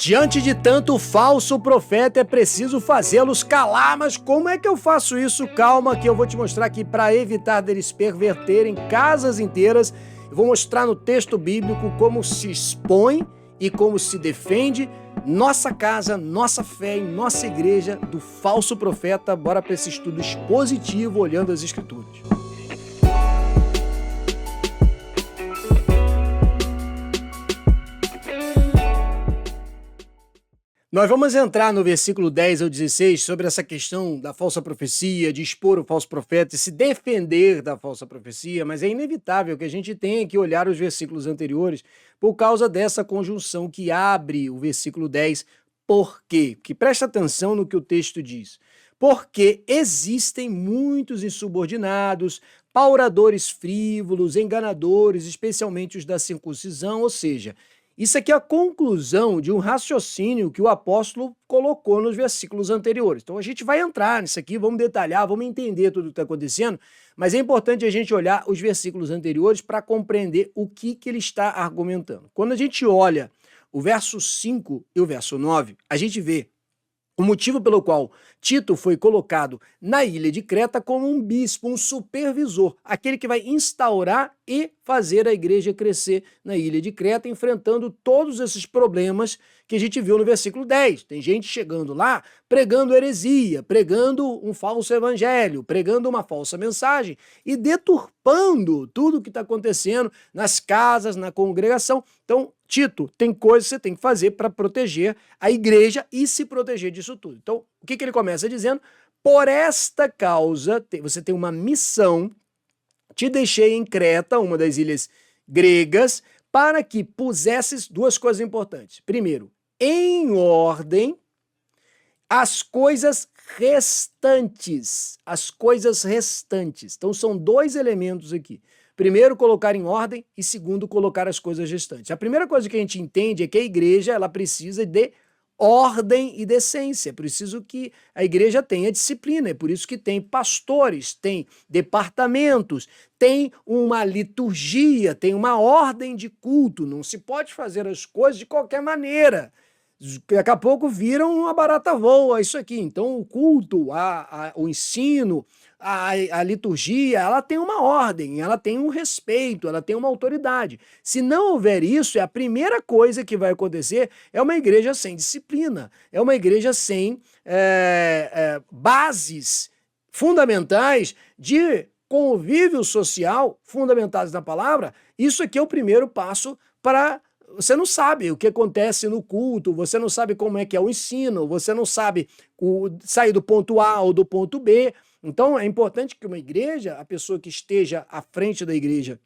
Diante de tanto falso profeta, é preciso fazê-los calar. Mas como é que eu faço isso? Calma, que eu vou te mostrar aqui para evitar deles perverterem casas inteiras. Eu vou mostrar no texto bíblico como se expõe e como se defende nossa casa, nossa fé e nossa igreja do falso profeta. Bora para esse estudo expositivo olhando as Escrituras. Nós vamos entrar no versículo 10 ao 16 sobre essa questão da falsa profecia, de expor o falso profeta e se defender da falsa profecia, mas é inevitável que a gente tenha que olhar os versículos anteriores por causa dessa conjunção que abre o versículo 10. Por quê? Que presta atenção no que o texto diz. Porque existem muitos insubordinados, pauradores frívolos, enganadores, especialmente os da circuncisão, ou seja, isso aqui é a conclusão de um raciocínio que o apóstolo colocou nos versículos anteriores. Então a gente vai entrar nisso aqui, vamos detalhar, vamos entender tudo o que está acontecendo, mas é importante a gente olhar os versículos anteriores para compreender o que ele está argumentando. Quando a gente olha o verso 5 e o verso 9, a gente vê o motivo pelo qual Tito foi colocado na ilha de Creta como um bispo, um supervisor, aquele que vai instaurar e fazer a igreja crescer na ilha de Creta, enfrentando todos esses problemas que a gente viu no versículo 10. Tem gente chegando lá pregando heresia, pregando um falso evangelho, pregando uma falsa mensagem e deturpando tudo o que está acontecendo nas casas, na congregação. Então, Tito, tem coisas que você tem que fazer para proteger a igreja e se proteger disso tudo. Então, o que ele começa dizendo? Por esta causa, você tem uma missão, te deixei em Creta, uma das ilhas gregas, para que pusesses duas coisas importantes. Primeiro, em ordem, as coisas restantes. As coisas restantes. Então, são dois elementos aqui. Primeiro, colocar em ordem e segundo, colocar as coisas restantes. A primeira coisa que a gente entende é que a igreja ela precisa de ordem e decência. É preciso que a igreja tenha disciplina. É por isso que tem pastores, tem departamentos, tem uma liturgia, tem uma ordem de culto. Não se pode fazer as coisas de qualquer maneira. Daqui a pouco viram uma barata voa isso aqui. Então o culto, o ensino, a liturgia, ela tem uma ordem, ela tem um respeito, ela tem uma autoridade. Se não houver isso, a primeira coisa que vai acontecer é uma igreja sem disciplina, é uma igreja sem bases fundamentais de convívio social fundamentados na palavra. Isso aqui é o primeiro passo para... Você não sabe o que acontece no culto, você não sabe como é que é o ensino, você não sabe sair do ponto A ou do ponto B. Então é importante que uma igreja, a pessoa que esteja à frente da igreja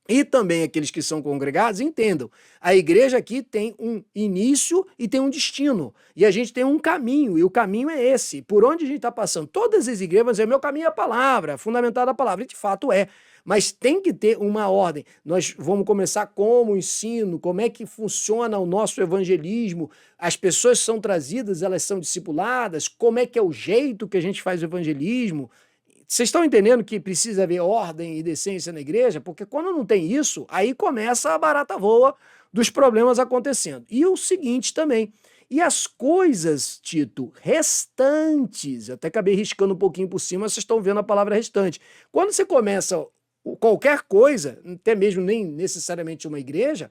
e também aqueles que são congregados entendam. A igreja aqui tem um início e tem um destino. E a gente tem um caminho, e o caminho é esse. Por onde a gente está passando? Todas as igrejas vão dizer, meu caminho é a palavra, fundamentada a palavra. E de fato é. Mas tem que ter uma ordem. Nós vamos começar como o ensino, como é que funciona o nosso evangelismo, as pessoas são trazidas, elas são discipuladas, como é que é o jeito que a gente faz o evangelismo. Vocês estão entendendo que precisa haver ordem e decência na igreja? Porque quando não tem isso, aí começa a barata voa dos problemas acontecendo. E o seguinte também, e as coisas, Tito, restantes, até acabei riscando um pouquinho por cima, vocês estão vendo a palavra restante. Quando você começa qualquer coisa, até mesmo nem necessariamente uma igreja,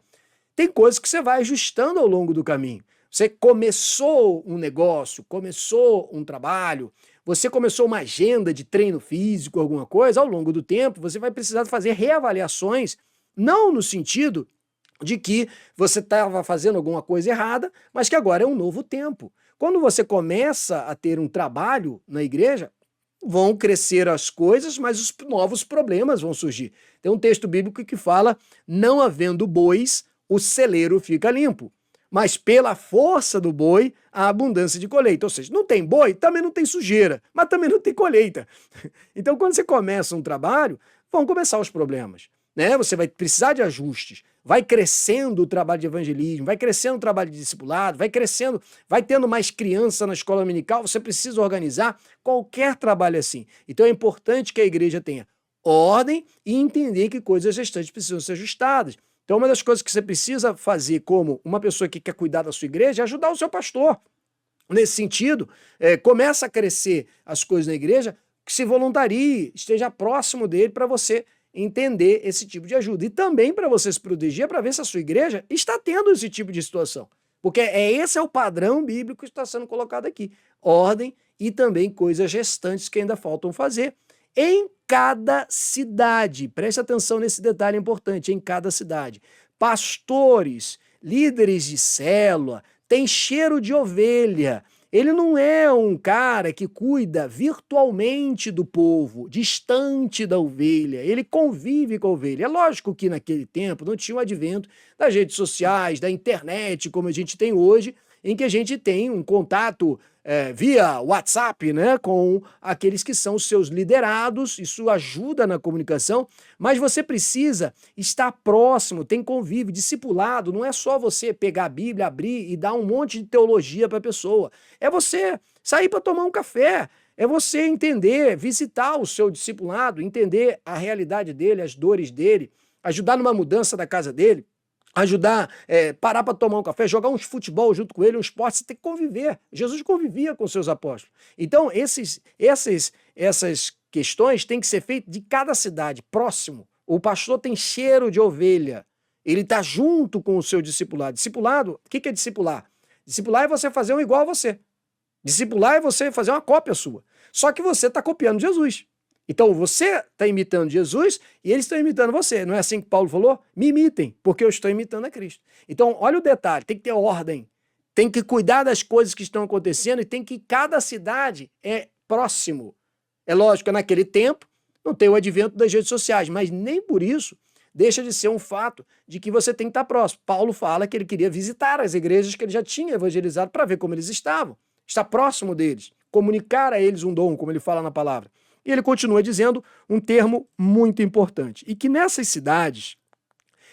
tem coisas que você vai ajustando ao longo do caminho. Você começou um negócio, começou um trabalho, você começou uma agenda de treino físico, alguma coisa, ao longo do tempo você vai precisar fazer reavaliações, não no sentido de que você estava fazendo alguma coisa errada, mas que agora é um novo tempo. Quando você começa a ter um trabalho na igreja, vão crescer as coisas, mas os novos problemas vão surgir. Tem um texto bíblico que fala, não havendo bois, o celeiro fica limpo. Mas pela força do boi, a abundância de colheita. Ou seja, não tem boi, também não tem sujeira, mas também não tem colheita. Então, quando você começa um trabalho, vão começar os problemas. Né? Você vai precisar de ajustes. Vai crescendo o trabalho de evangelismo, vai crescendo o trabalho de discipulado, vai crescendo, vai tendo mais criança na escola dominical, você precisa organizar qualquer trabalho assim. Então é importante que a igreja tenha ordem e entender que coisas restantes precisam ser ajustadas. Então, uma das coisas que você precisa fazer como uma pessoa que quer cuidar da sua igreja é ajudar o seu pastor. Nesse sentido, começa a crescer as coisas na igreja, que se voluntarie, esteja próximo dele para você entender esse tipo de ajuda. E também para você se proteger, para ver se a sua igreja está tendo esse tipo de situação. Porque esse é o padrão bíblico que está sendo colocado aqui. Ordem e também coisas restantes que ainda faltam fazer em cada cidade. Preste atenção nesse detalhe importante, em cada cidade. Pastores, líderes de célula, tem cheiro de ovelha. Ele não é um cara que cuida virtualmente do povo, distante da ovelha. Ele convive com a ovelha. É lógico que naquele tempo não tinha o advento das redes sociais, da internet, como a gente tem hoje, em que a gente tem um contato via WhatsApp, né, com aqueles que são os seus liderados. Isso ajuda na comunicação, mas você precisa estar próximo, tem convívio, discipulado. Não é só você pegar a Bíblia, abrir e dar um monte de teologia para a pessoa. É você sair para tomar um café, é você entender, visitar o seu discipulado, entender a realidade dele, as dores dele, ajudar numa mudança da casa dele, ajudar, parar para tomar um café, jogar uns futebol junto com ele, um esporte. Você tem que conviver. Jesus convivia com seus apóstolos. Então, essas questões têm que ser feitas de cada cidade, próximo. O pastor tem cheiro de ovelha. Ele está junto com o seu discipulado. Discipulado, o que é discipular? Discipular é você fazer um igual a você. Discipular é você fazer uma cópia sua. Só que você está copiando Jesus. Então você está imitando Jesus e eles estão imitando você. Não é assim que Paulo falou? Me imitem, porque eu estou imitando a Cristo. Então, olha o detalhe, tem que ter ordem, tem que cuidar das coisas que estão acontecendo e tem que cada cidade é próximo. É lógico que naquele tempo não tem o advento das redes sociais, mas nem por isso deixa de ser um fato de que você tem que estar próximo. Paulo fala que ele queria visitar as igrejas que ele já tinha evangelizado para ver como eles estavam, estar próximo deles, comunicar a eles um dom, como ele fala na palavra. E ele continua dizendo um termo muito importante, e que nessas cidades,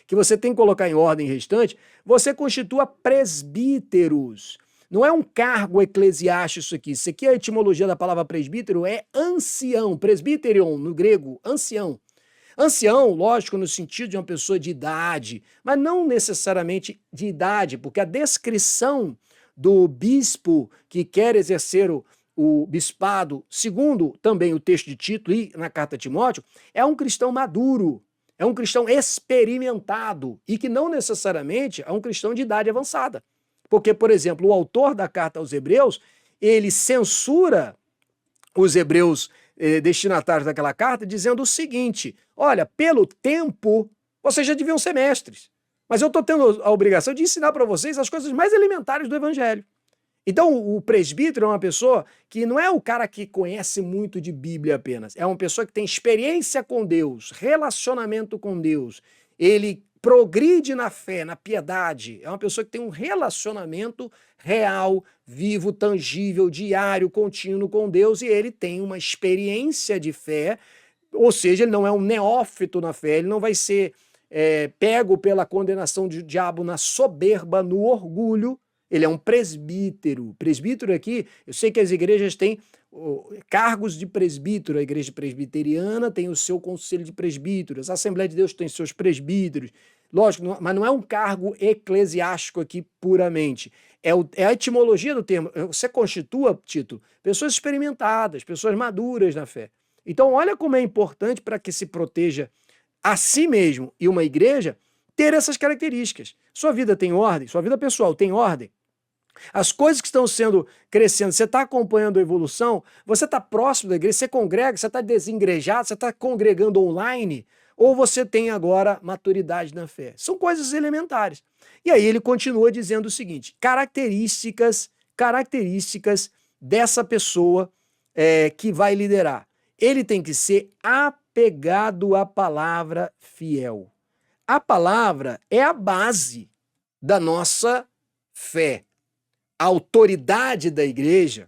que você tem que colocar em ordem restante, você constitua presbíteros. Não é um cargo eclesiástico isso aqui. Isso aqui, a etimologia da palavra presbítero é ancião, presbiterion, no grego, ancião. Ancião, lógico, no sentido de uma pessoa de idade, mas não necessariamente de idade, porque a descrição do bispo que quer exercer o bispado, segundo também o texto de Tito e na carta a Timóteo, é um cristão maduro, é um cristão experimentado e que não necessariamente é um cristão de idade avançada. Porque, por exemplo, o autor da carta aos Hebreus, ele censura os hebreus destinatários daquela carta dizendo o seguinte: olha, pelo tempo, vocês já deviam ser mestres, mas eu estou tendo a obrigação de ensinar para vocês as coisas mais elementares do evangelho. Então, o presbítero é uma pessoa que não é o cara que conhece muito de Bíblia apenas, é uma pessoa que tem experiência com Deus, relacionamento com Deus, ele progride na fé, na piedade, é uma pessoa que tem um relacionamento real, vivo, tangível, diário, contínuo com Deus, e ele tem uma experiência de fé, ou seja, ele não é um neófito na fé, ele não vai ser pego pela condenação do diabo na soberba, no orgulho. Ele é um presbítero. Presbítero aqui, eu sei que as igrejas têm cargos de presbítero. A igreja presbiteriana tem o seu conselho de presbíteros. A Assembleia de Deus tem seus presbíteros. Lógico, mas não é um cargo eclesiástico aqui puramente. É a etimologia do termo. Você constitua, Tito, pessoas experimentadas, pessoas maduras na fé. Então, olha como é importante para que se proteja a si mesmo e uma igreja ter essas características. Sua vida tem ordem, sua vida pessoal tem ordem. As coisas que estão crescendo, você está acompanhando a evolução, você está próximo da igreja, você congrega, você está desengrejado, você está congregando online, ou você tem agora maturidade na fé. São coisas elementares. E aí ele continua dizendo o seguinte: características dessa pessoa que vai liderar. Ele tem que ser apegado à palavra, fiel. A palavra é a base da nossa fé. A autoridade da igreja,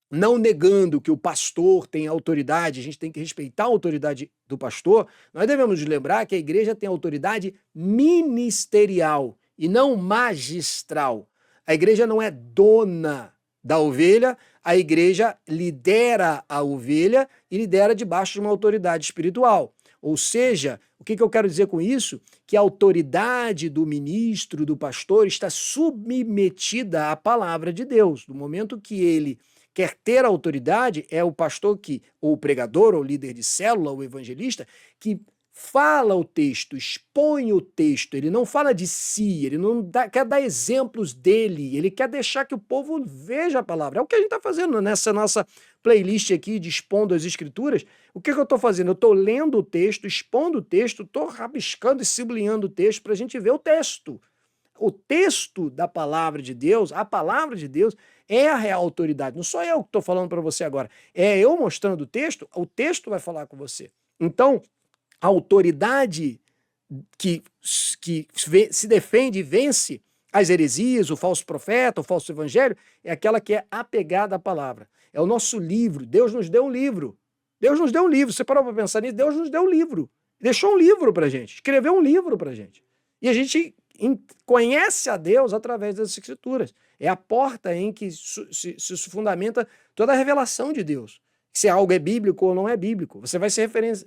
não negando que o pastor tem autoridade, a gente tem que respeitar a autoridade do pastor, nós devemos lembrar que a igreja tem autoridade ministerial e não magistral. A igreja não é dona da ovelha, a igreja lidera a ovelha e lidera debaixo de uma autoridade espiritual. Ou seja, o que eu quero dizer com isso? Que a autoridade do ministro, do pastor, está submetida à palavra de Deus. No momento que ele quer ter autoridade, é o pastor que, ou o pregador, ou o líder de célula, ou o evangelista, que fala o texto, expõe o texto, ele não fala de si, ele não quer dar exemplos dele, ele quer deixar que o povo veja a palavra. É o que a gente está fazendo nessa nossa playlist aqui de Expondo as Escrituras. O que eu estou fazendo? Eu estou lendo o texto, expondo o texto, estou rabiscando e sublinhando o texto para a gente ver o texto. O texto da palavra de Deus, a palavra de Deus, é a real autoridade. Não sou eu que estou falando para você agora. É eu mostrando o texto vai falar com você. Então, a autoridade que se defende e vence as heresias, o falso profeta, o falso evangelho, é aquela que é apegada à palavra. É o nosso livro. Deus nos deu um livro. Deus nos deu um livro. Você parou para pensar nisso? Deus nos deu um livro. Deixou um livro para a gente. Escreveu um livro para a gente. E a gente conhece a Deus através das Escrituras. É a porta em que se fundamenta toda a revelação de Deus. Se algo é bíblico ou não é bíblico. Você vai ter referência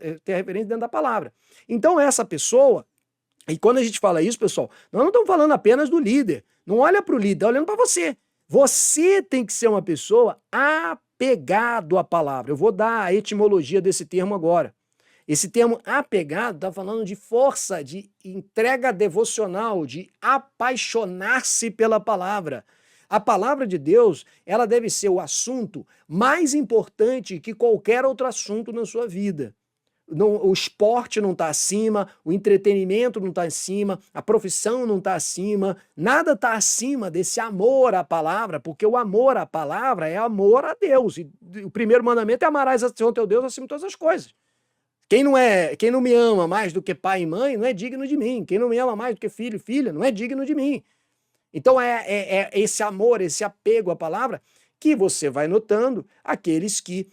dentro da palavra. Então essa pessoa, e quando a gente fala isso, pessoal, nós não estamos falando apenas do líder. Não olha para o líder, está olhando para você. Você tem que ser uma pessoa apegado à palavra. Eu vou dar a etimologia desse termo agora. Esse termo apegado está falando de força, de entrega devocional, de apaixonar-se pela palavra. A palavra de Deus, ela deve ser o assunto mais importante que qualquer outro assunto na sua vida. O esporte não está acima, o entretenimento não está acima, a profissão não está acima, nada está acima desse amor à palavra, porque o amor à palavra é amor a Deus. E o primeiro mandamento é amarás ao Senhor teu Deus acima de todas as coisas. Quem não me ama mais do que pai e mãe não é digno de mim. Quem não me ama mais do que filho e filha não é digno de mim. Então é esse amor, esse apego à palavra que você vai notando aqueles que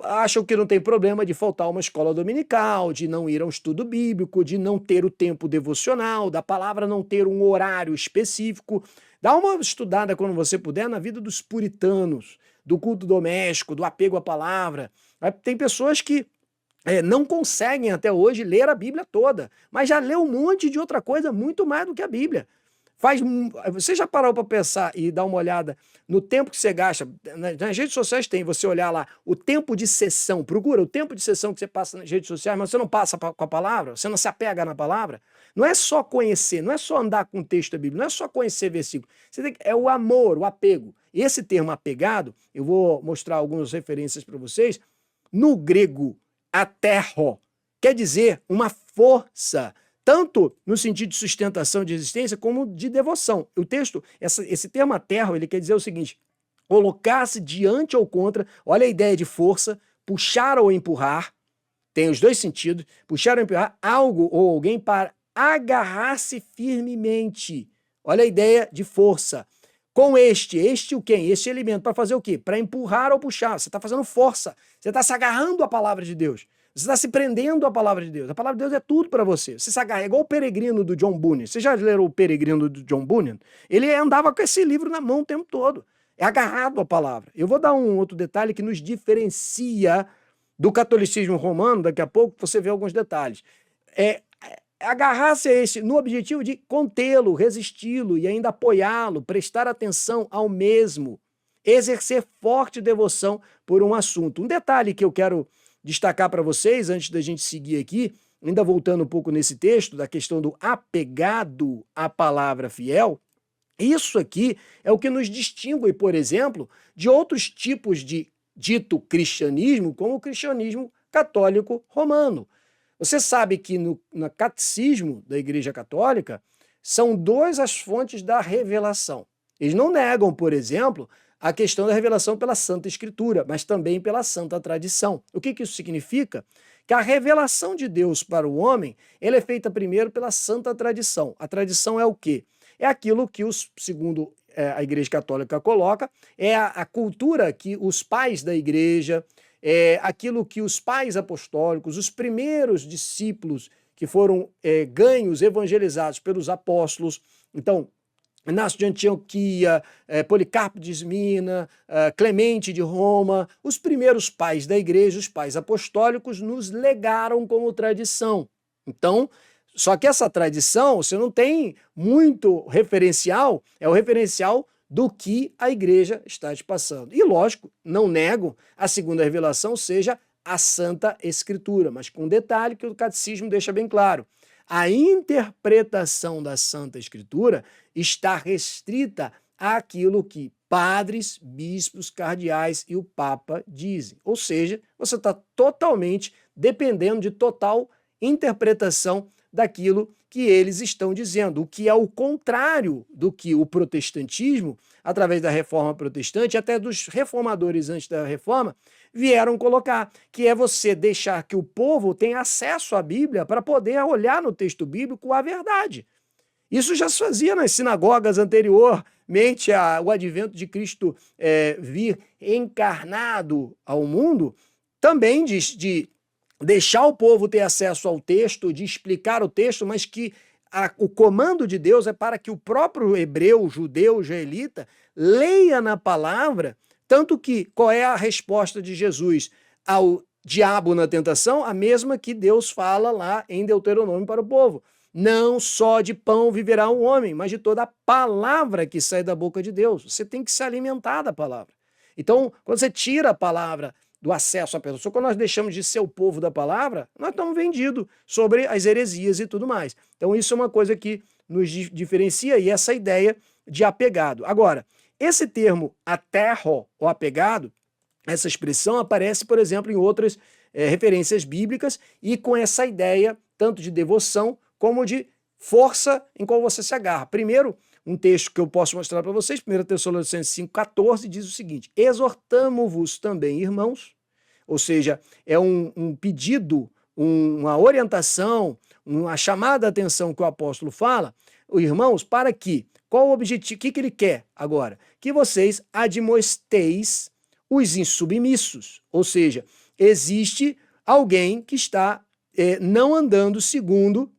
acham que não tem problema de faltar uma escola dominical, de não ir a um estudo bíblico, de não ter o tempo devocional, da palavra não ter um horário específico. Dá uma estudada quando você puder na vida dos puritanos, do culto doméstico, do apego à palavra. Tem pessoas que não conseguem até hoje ler a Bíblia toda, mas já leu um monte de outra coisa muito mais do que a Bíblia. Você já parou para pensar e dar uma olhada no tempo que você gasta? Nas redes sociais tem, você olhar lá o tempo de sessão, procura o tempo de sessão que você passa nas redes sociais, mas você não passa com a palavra, você não se apega na palavra. Não é só conhecer, não é só andar com o texto da Bíblia, não é só conhecer versículo. É o amor, o apego. Esse termo apegado, eu vou mostrar algumas referências para vocês. No grego, aterro, quer dizer uma força, tanto no sentido de sustentação de existência, como de devoção. O texto, esse termo aterro, ele quer dizer o seguinte: colocar-se diante ou contra, olha a ideia de força, puxar ou empurrar, tem os dois sentidos, puxar ou empurrar algo ou alguém para agarrar-se firmemente. Olha a ideia de força. Com este o quem? Este elemento, para fazer o quê? Para empurrar ou puxar. Você está fazendo força. Você está se agarrando à palavra de Deus. Você está se prendendo à palavra de Deus. A palavra de Deus é tudo para você. Você se agarra. É igual o Peregrino do John Bunyan. Você já leu o Peregrino do John Bunyan? Ele andava com esse livro na mão o tempo todo. É agarrado à palavra. Eu vou dar um outro detalhe que nos diferencia do catolicismo romano. Daqui a pouco você vê alguns detalhes. Agarrar-se a esse no objetivo de contê-lo, resisti-lo e ainda apoiá-lo, prestar atenção ao mesmo, exercer forte devoção por um assunto. Um detalhe que eu quero destacar para vocês, antes da gente seguir aqui, ainda voltando um pouco nesse texto, da questão do apegado à palavra fiel, isso aqui é o que nos distingue, por exemplo, de outros tipos de dito cristianismo, como o cristianismo católico romano. Você sabe que no catecismo da Igreja Católica são duas as fontes da revelação. Eles não negam, por exemplo, a questão da revelação pela Santa Escritura, mas também pela Santa Tradição. O que isso significa? Que a revelação de Deus para o homem, ela é feita primeiro pela Santa Tradição. A tradição é o quê? É aquilo que, segundo a Igreja Católica coloca, é a cultura que os pais da Igreja, aquilo que os pais apostólicos, os primeiros discípulos que foram ganhos, evangelizados pelos apóstolos. Então, Inácio de Antioquia, Policarpo de Esmina, Clemente de Roma, os primeiros pais da igreja, os pais apostólicos, nos legaram como tradição. Então, só que essa tradição, você não tem muito referencial, é o referencial do que a igreja está te passando. E lógico, não nego a segunda revelação seja a Santa Escritura, mas com um detalhe que o catecismo deixa bem claro. A interpretação da Santa Escritura está restrita àquilo que padres, bispos, cardeais e o Papa dizem. Ou seja, você está totalmente dependendo de total interpretação daquilo que eles estão dizendo, o que é o contrário do que o protestantismo, através da reforma protestante, até dos reformadores antes da reforma, vieram colocar, que é você deixar que o povo tenha acesso à Bíblia para poder olhar no texto bíblico a verdade. Isso já se fazia nas sinagogas anteriormente ao advento de Cristo vir encarnado ao mundo, também de deixar o povo ter acesso ao texto, de explicar o texto, mas que o comando de Deus é para que o próprio hebreu, judeu, israelita, leia na palavra, tanto que qual é a resposta de Jesus ao diabo na tentação? A mesma que Deus fala lá em Deuteronômio para o povo. Não só de pão viverá um homem, mas de toda a palavra que sai da boca de Deus. Você tem que se alimentar da palavra. Então, quando você tira a palavra do acesso à pessoa, quando nós deixamos de ser o povo da palavra, nós estamos vendidos sobre as heresias e tudo mais. Então, isso é uma coisa que nos diferencia e essa ideia de apegado. Agora, esse termo aterro ou apegado, essa expressão aparece, por exemplo, em outras referências bíblicas e com essa ideia tanto de devoção como de força em qual você se agarra. Primeiro, um texto que eu posso mostrar para vocês, 1 Tessalonicenses 5,14, diz o seguinte: exortamo-vos também, irmãos, ou seja, é um pedido, uma orientação, uma chamada de atenção que o apóstolo fala, irmãos, para que, qual o objetivo, o que ele quer agora? Que vocês admoesteis os insubmissos, ou seja, existe alguém que está não andando segundo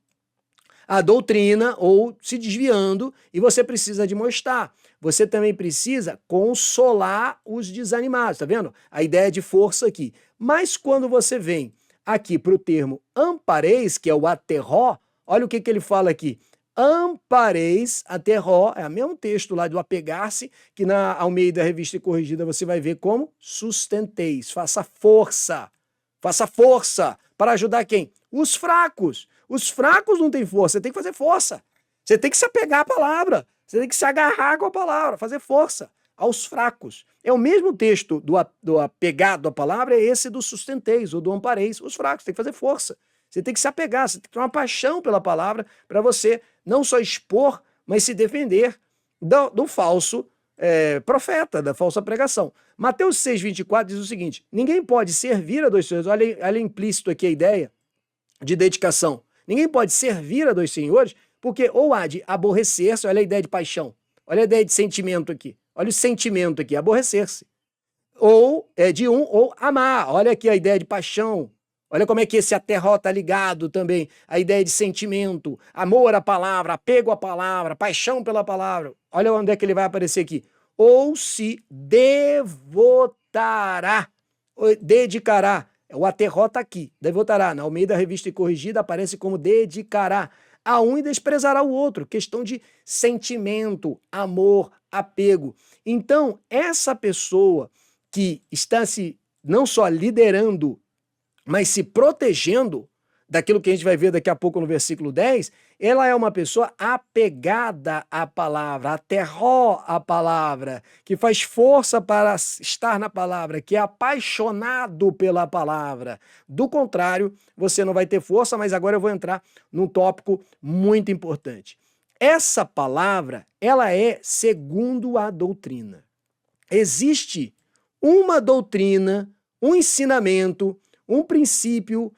a doutrina ou se desviando e você precisa admoestar. Você também precisa consolar os desanimados, tá vendo? A ideia de força aqui. Mas quando você vem aqui para o termo ampareis, que é o aterró, olha o que ele fala aqui. Ampareis, aterró, é o mesmo texto lá do apegar-se, que na Almeida Revista e Corrigida você vai ver como sustenteis, faça força para ajudar quem? Os fracos. Os fracos não têm força, você tem que fazer força. Você tem que se apegar à palavra, você tem que se agarrar com a palavra, fazer força aos fracos. É o mesmo texto do apegado à palavra, é esse do sustenteis ou do ampareis, os fracos, tem que fazer força. Você tem que se apegar, você tem que ter uma paixão pela palavra para você não só expor, mas se defender do falso profeta, da falsa pregação. Mateus 6,24 diz o seguinte: ninguém pode servir a dois senhores, olha implícito aqui a ideia de dedicação. Ninguém pode servir a dois senhores, porque ou há de aborrecer-se, olha a ideia de paixão, olha a ideia de sentimento aqui, olha o sentimento aqui, aborrecer-se. Ou de um, ou amar, olha aqui a ideia de paixão, olha como é que esse aterró está ligado também, a ideia de sentimento, amor à palavra, apego à palavra, paixão pela palavra, olha onde é que ele vai aparecer aqui. Ou se devotará, dedicará. O aterró está aqui, devotará. Na Almeida Revista e Corrigida aparece como dedicará a um e desprezará o outro. Questão de sentimento, amor, apego. Então, essa pessoa que está se não só liderando, mas se protegendo daquilo que a gente vai ver daqui a pouco no versículo 10, ela é uma pessoa apegada à palavra, aterró à palavra, que faz força para estar na palavra, que é apaixonado pela palavra. Do contrário, você não vai ter força, mas agora eu vou entrar num tópico muito importante. Essa palavra, ela é segundo a doutrina. Existe uma doutrina, um ensinamento, um princípio,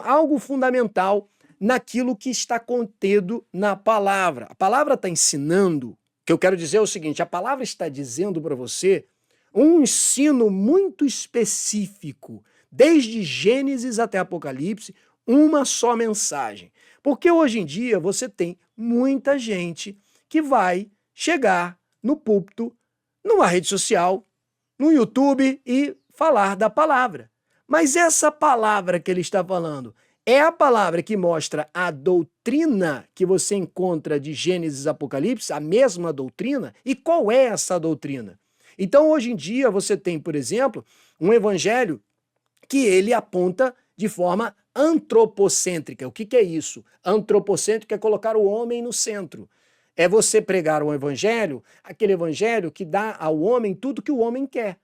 algo fundamental naquilo que está contido na palavra. A palavra está ensinando, o que eu quero dizer é o seguinte, a palavra está dizendo para você um ensino muito específico, desde Gênesis até Apocalipse, uma só mensagem. Porque hoje em dia você tem muita gente que vai chegar no púlpito, numa rede social, no YouTube e falar da palavra. Mas essa palavra que ele está falando é a palavra que mostra a doutrina que você encontra de Gênesis e Apocalipse, a mesma doutrina? E qual é essa doutrina? Então, hoje em dia, você tem, por exemplo, um evangelho que ele aponta de forma antropocêntrica. O que é isso? Antropocêntrico é colocar o homem no centro. É você pregar um evangelho, aquele evangelho que dá ao homem tudo que o homem quer.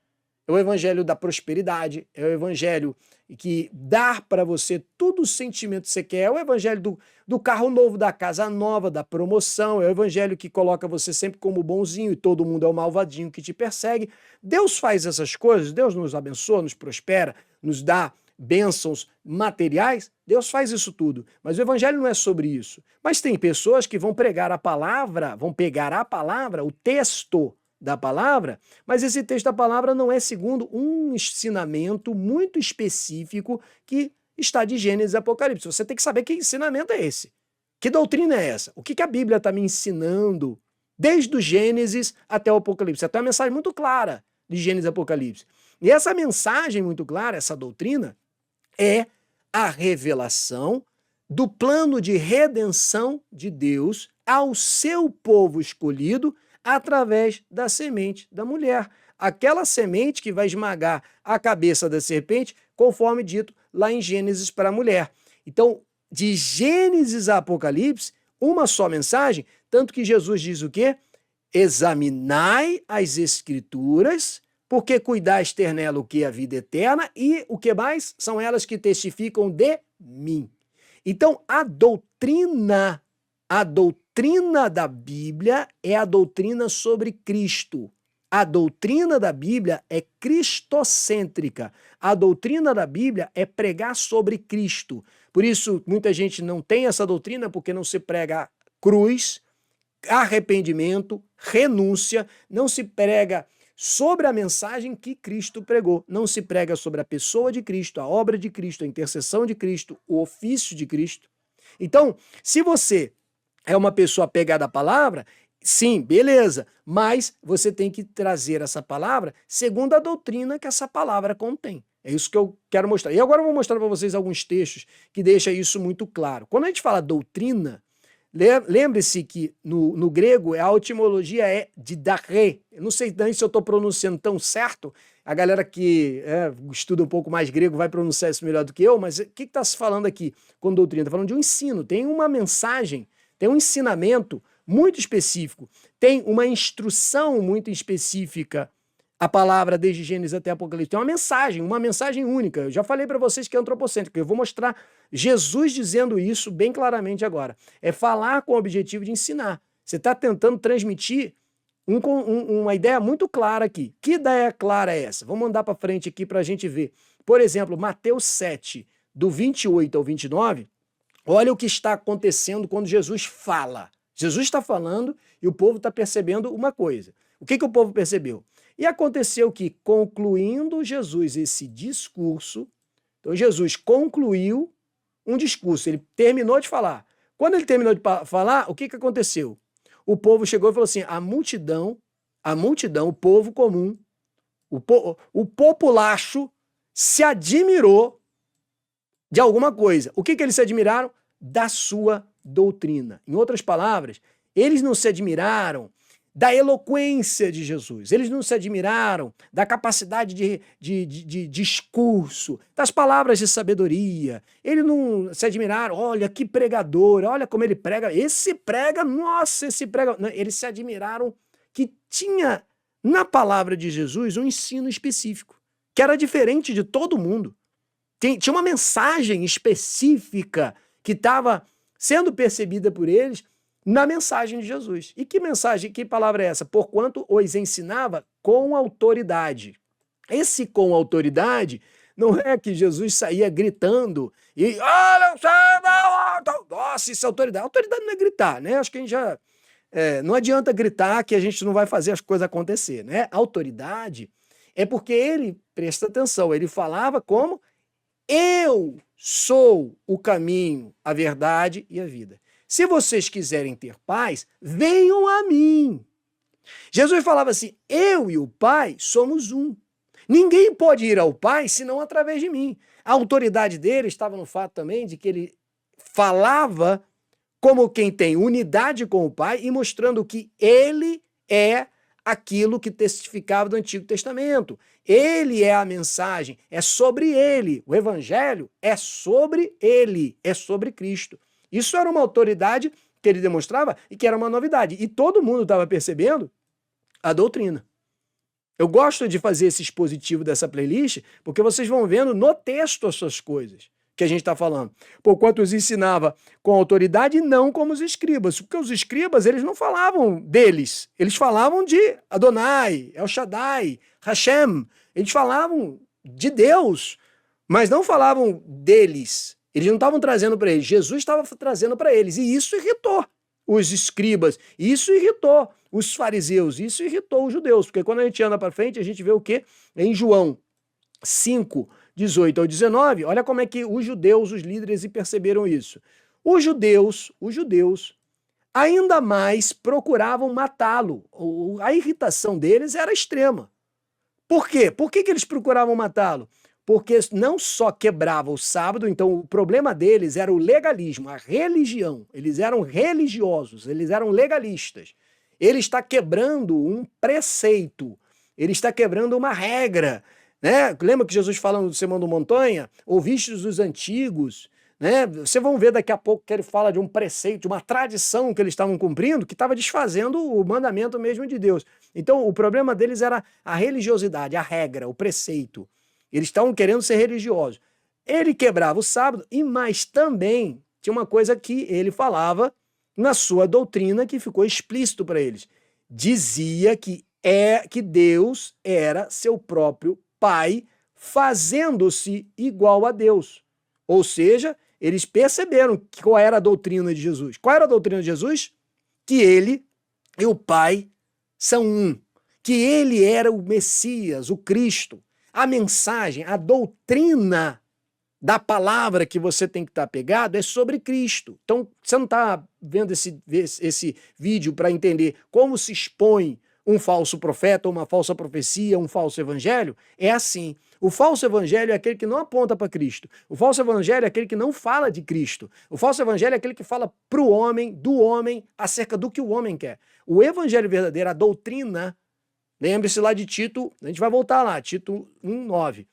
É o evangelho da prosperidade, é o evangelho que dá para você todo o sentimento que você quer, é o evangelho do carro novo, da casa nova, da promoção, é o evangelho que coloca você sempre como bonzinho e todo mundo é o malvadinho que te persegue. Deus faz essas coisas, Deus nos abençoa, nos prospera, nos dá bênçãos materiais, Deus faz isso tudo. Mas o evangelho não é sobre isso. Mas tem pessoas que vão pregar a palavra, vão pegar a palavra, o texto da palavra, mas esse texto da palavra não é segundo um ensinamento muito específico que está de Gênesis e Apocalipse. Você tem que saber que ensinamento é esse. Que doutrina é essa? O que a Bíblia está me ensinando desde o Gênesis até o Apocalipse? Até uma mensagem muito clara de Gênesis e Apocalipse. E essa mensagem muito clara, essa doutrina, é a revelação do plano de redenção de Deus ao seu povo escolhido através da semente da mulher. Aquela semente que vai esmagar a cabeça da serpente, conforme dito lá em Gênesis para a mulher. Então, de Gênesis a Apocalipse, uma só mensagem, tanto que Jesus diz o quê? Examinai as Escrituras, porque cuidais ter nela o que é a vida eterna e o que mais? São elas que testificam de mim. Então, a doutrina da Bíblia é a doutrina sobre Cristo. A doutrina da Bíblia é cristocêntrica. A doutrina da Bíblia é pregar sobre Cristo. Por isso, muita gente não tem essa doutrina porque não se prega cruz, arrependimento, renúncia, não se prega sobre a mensagem que Cristo pregou. Não se prega sobre a pessoa de Cristo, a obra de Cristo, a intercessão de Cristo, o ofício de Cristo. Então, se você é uma pessoa apegada à palavra, sim, beleza, mas você tem que trazer essa palavra segundo a doutrina que essa palavra contém. É isso que eu quero mostrar. E agora eu vou mostrar para vocês alguns textos que deixam isso muito claro. Quando a gente fala doutrina, lembre-se que no grego a etimologia é didache. Eu não sei se eu estou pronunciando tão certo, a galera que estuda um pouco mais grego vai pronunciar isso melhor do que eu, mas o que está se falando aqui com doutrina? Está falando de um ensino, tem uma mensagem, tem um ensinamento muito específico, tem uma instrução muito específica. A palavra desde Gênesis até Apocalipse tem uma mensagem única. Eu já falei para vocês que é antropocêntrico. Eu vou mostrar Jesus dizendo isso bem claramente agora. É falar com o objetivo de ensinar. Você está tentando transmitir uma ideia muito clara aqui. Que ideia clara é essa? Vamos andar para frente aqui para a gente ver. Por exemplo, Mateus 7, do 28 ao 29, olha o que está acontecendo quando Jesus fala. Jesus está falando e o povo está percebendo uma coisa. O que o povo percebeu? E aconteceu que, concluindo Jesus esse discurso, então Jesus concluiu um discurso, ele terminou de falar. Quando ele terminou de falar, o que aconteceu? O povo chegou e falou assim, a multidão, o povo comum, o populacho se admirou de alguma coisa. O que eles se admiraram? Da sua doutrina. Em outras palavras, eles não se admiraram da eloquência de Jesus. Eles não se admiraram da capacidade de discurso, das palavras de sabedoria. Eles não se admiraram, olha que pregador, olha como ele prega. Esse prega, nossa, esse prega. Não, eles se admiraram que tinha na palavra de Jesus um ensino específico, que era diferente de todo mundo. Tinha uma mensagem específica que estava sendo percebida por eles na mensagem de Jesus. E que mensagem, que palavra é essa? Porquanto os ensinava com autoridade. Esse com autoridade não é que Jesus saía gritando e olha, nossa, isso é autoridade. Autoridade não é gritar, né? Acho que a gente já... não adianta gritar que a gente não vai fazer as coisas acontecer, né? Autoridade é porque ele, presta atenção, ele falava como eu sou o caminho, a verdade e a vida. Se vocês quiserem ter paz, venham a mim. Jesus falava assim, eu e o Pai somos um. Ninguém pode ir ao Pai senão através de mim. A autoridade dele estava no fato também de que ele falava como quem tem unidade com o Pai e mostrando que ele é aquilo que testificava do Antigo Testamento. Ele é a mensagem, é sobre ele. O Evangelho é sobre ele, é sobre Cristo. Isso era uma autoridade que ele demonstrava e que era uma novidade. E todo mundo estava percebendo a doutrina. Eu gosto de fazer esse expositivo dessa playlist porque vocês vão vendo no texto essas coisas que a gente está falando. Porquanto os ensinava com autoridade e não como os escribas. Porque os escribas, eles não falavam deles. Eles falavam de Adonai, El Shaddai, Hashem. Eles falavam de Deus, mas não falavam deles. Eles não estavam trazendo para eles. Jesus estava trazendo para eles. E isso irritou os escribas. Isso irritou os fariseus. Isso irritou os judeus. Porque quando a gente anda para frente, a gente vê o quê? Em João 5, 18 ao 19, olha como é que os judeus, os líderes, perceberam isso. Os judeus, ainda mais procuravam matá-lo. A irritação deles era extrema. Por quê? Por que eles procuravam matá-lo? Porque não só quebrava o sábado, então o problema deles era o legalismo, a religião. Eles eram religiosos, eles eram legalistas. Ele está quebrando um preceito, ele está quebrando uma regra. Né? Lembra que Jesus falando do Sermão da Montanha? Ouvistes dos antigos, né? Vocês vão ver daqui a pouco que ele fala de um preceito, de uma tradição que eles estavam cumprindo, que estava desfazendo o mandamento mesmo de Deus. Então, o problema deles era a religiosidade, a regra, o preceito. Eles estavam querendo ser religiosos. Ele quebrava o sábado, e mais também tinha uma coisa que ele falava na sua doutrina que ficou explícito para eles. Dizia que Deus era seu próprio Pai, fazendo-se igual a Deus. Ou seja, eles perceberam qual era a doutrina de Jesus. Qual era a doutrina de Jesus? Que ele e o Pai são um. Que ele era o Messias, o Cristo. A mensagem, a doutrina da palavra que você tem que estar pegado é sobre Cristo. Então, você não está vendo esse vídeo para entender como se expõe um falso profeta, uma falsa profecia, um falso evangelho? É assim. O falso evangelho é aquele que não aponta para Cristo. O falso evangelho é aquele que não fala de Cristo. O falso evangelho é aquele que fala para o homem, do homem, acerca do que o homem quer. O evangelho verdadeiro, a doutrina, lembre-se lá de Tito, a gente vai voltar lá, Tito 1:9.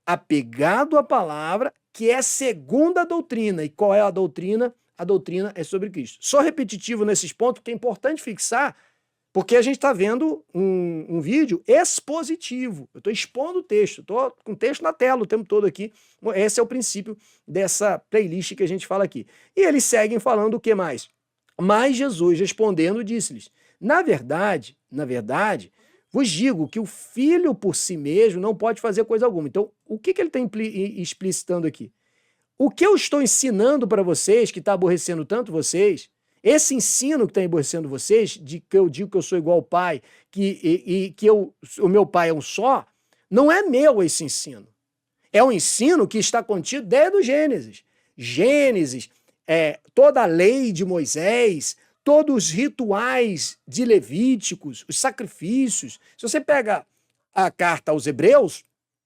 Apegado à palavra, que é segundo a doutrina. E qual é a doutrina? A doutrina é sobre Cristo. Só repetitivo nesses pontos, que é importante fixar, porque a gente está vendo um vídeo expositivo. Eu estou expondo o texto, estou com o texto na tela o tempo todo aqui. Esse é o princípio dessa playlist que a gente fala aqui. E eles seguem falando o que mais? Mas Jesus respondendo disse-lhes, na verdade, vos digo que o filho por si mesmo não pode fazer coisa alguma. Então, o que ele está explicitando aqui? O que eu estou ensinando para vocês, que está aborrecendo tanto vocês, esse ensino que está aborrecendo vocês, de que eu digo que eu sou igual ao Pai, que o meu Pai é um só, não é meu esse ensino. É um ensino que está contido desde o Gênesis. Gênesis, toda a lei de Moisés, todos os rituais de Levíticos, os sacrifícios. Se você pega a carta aos Hebreus,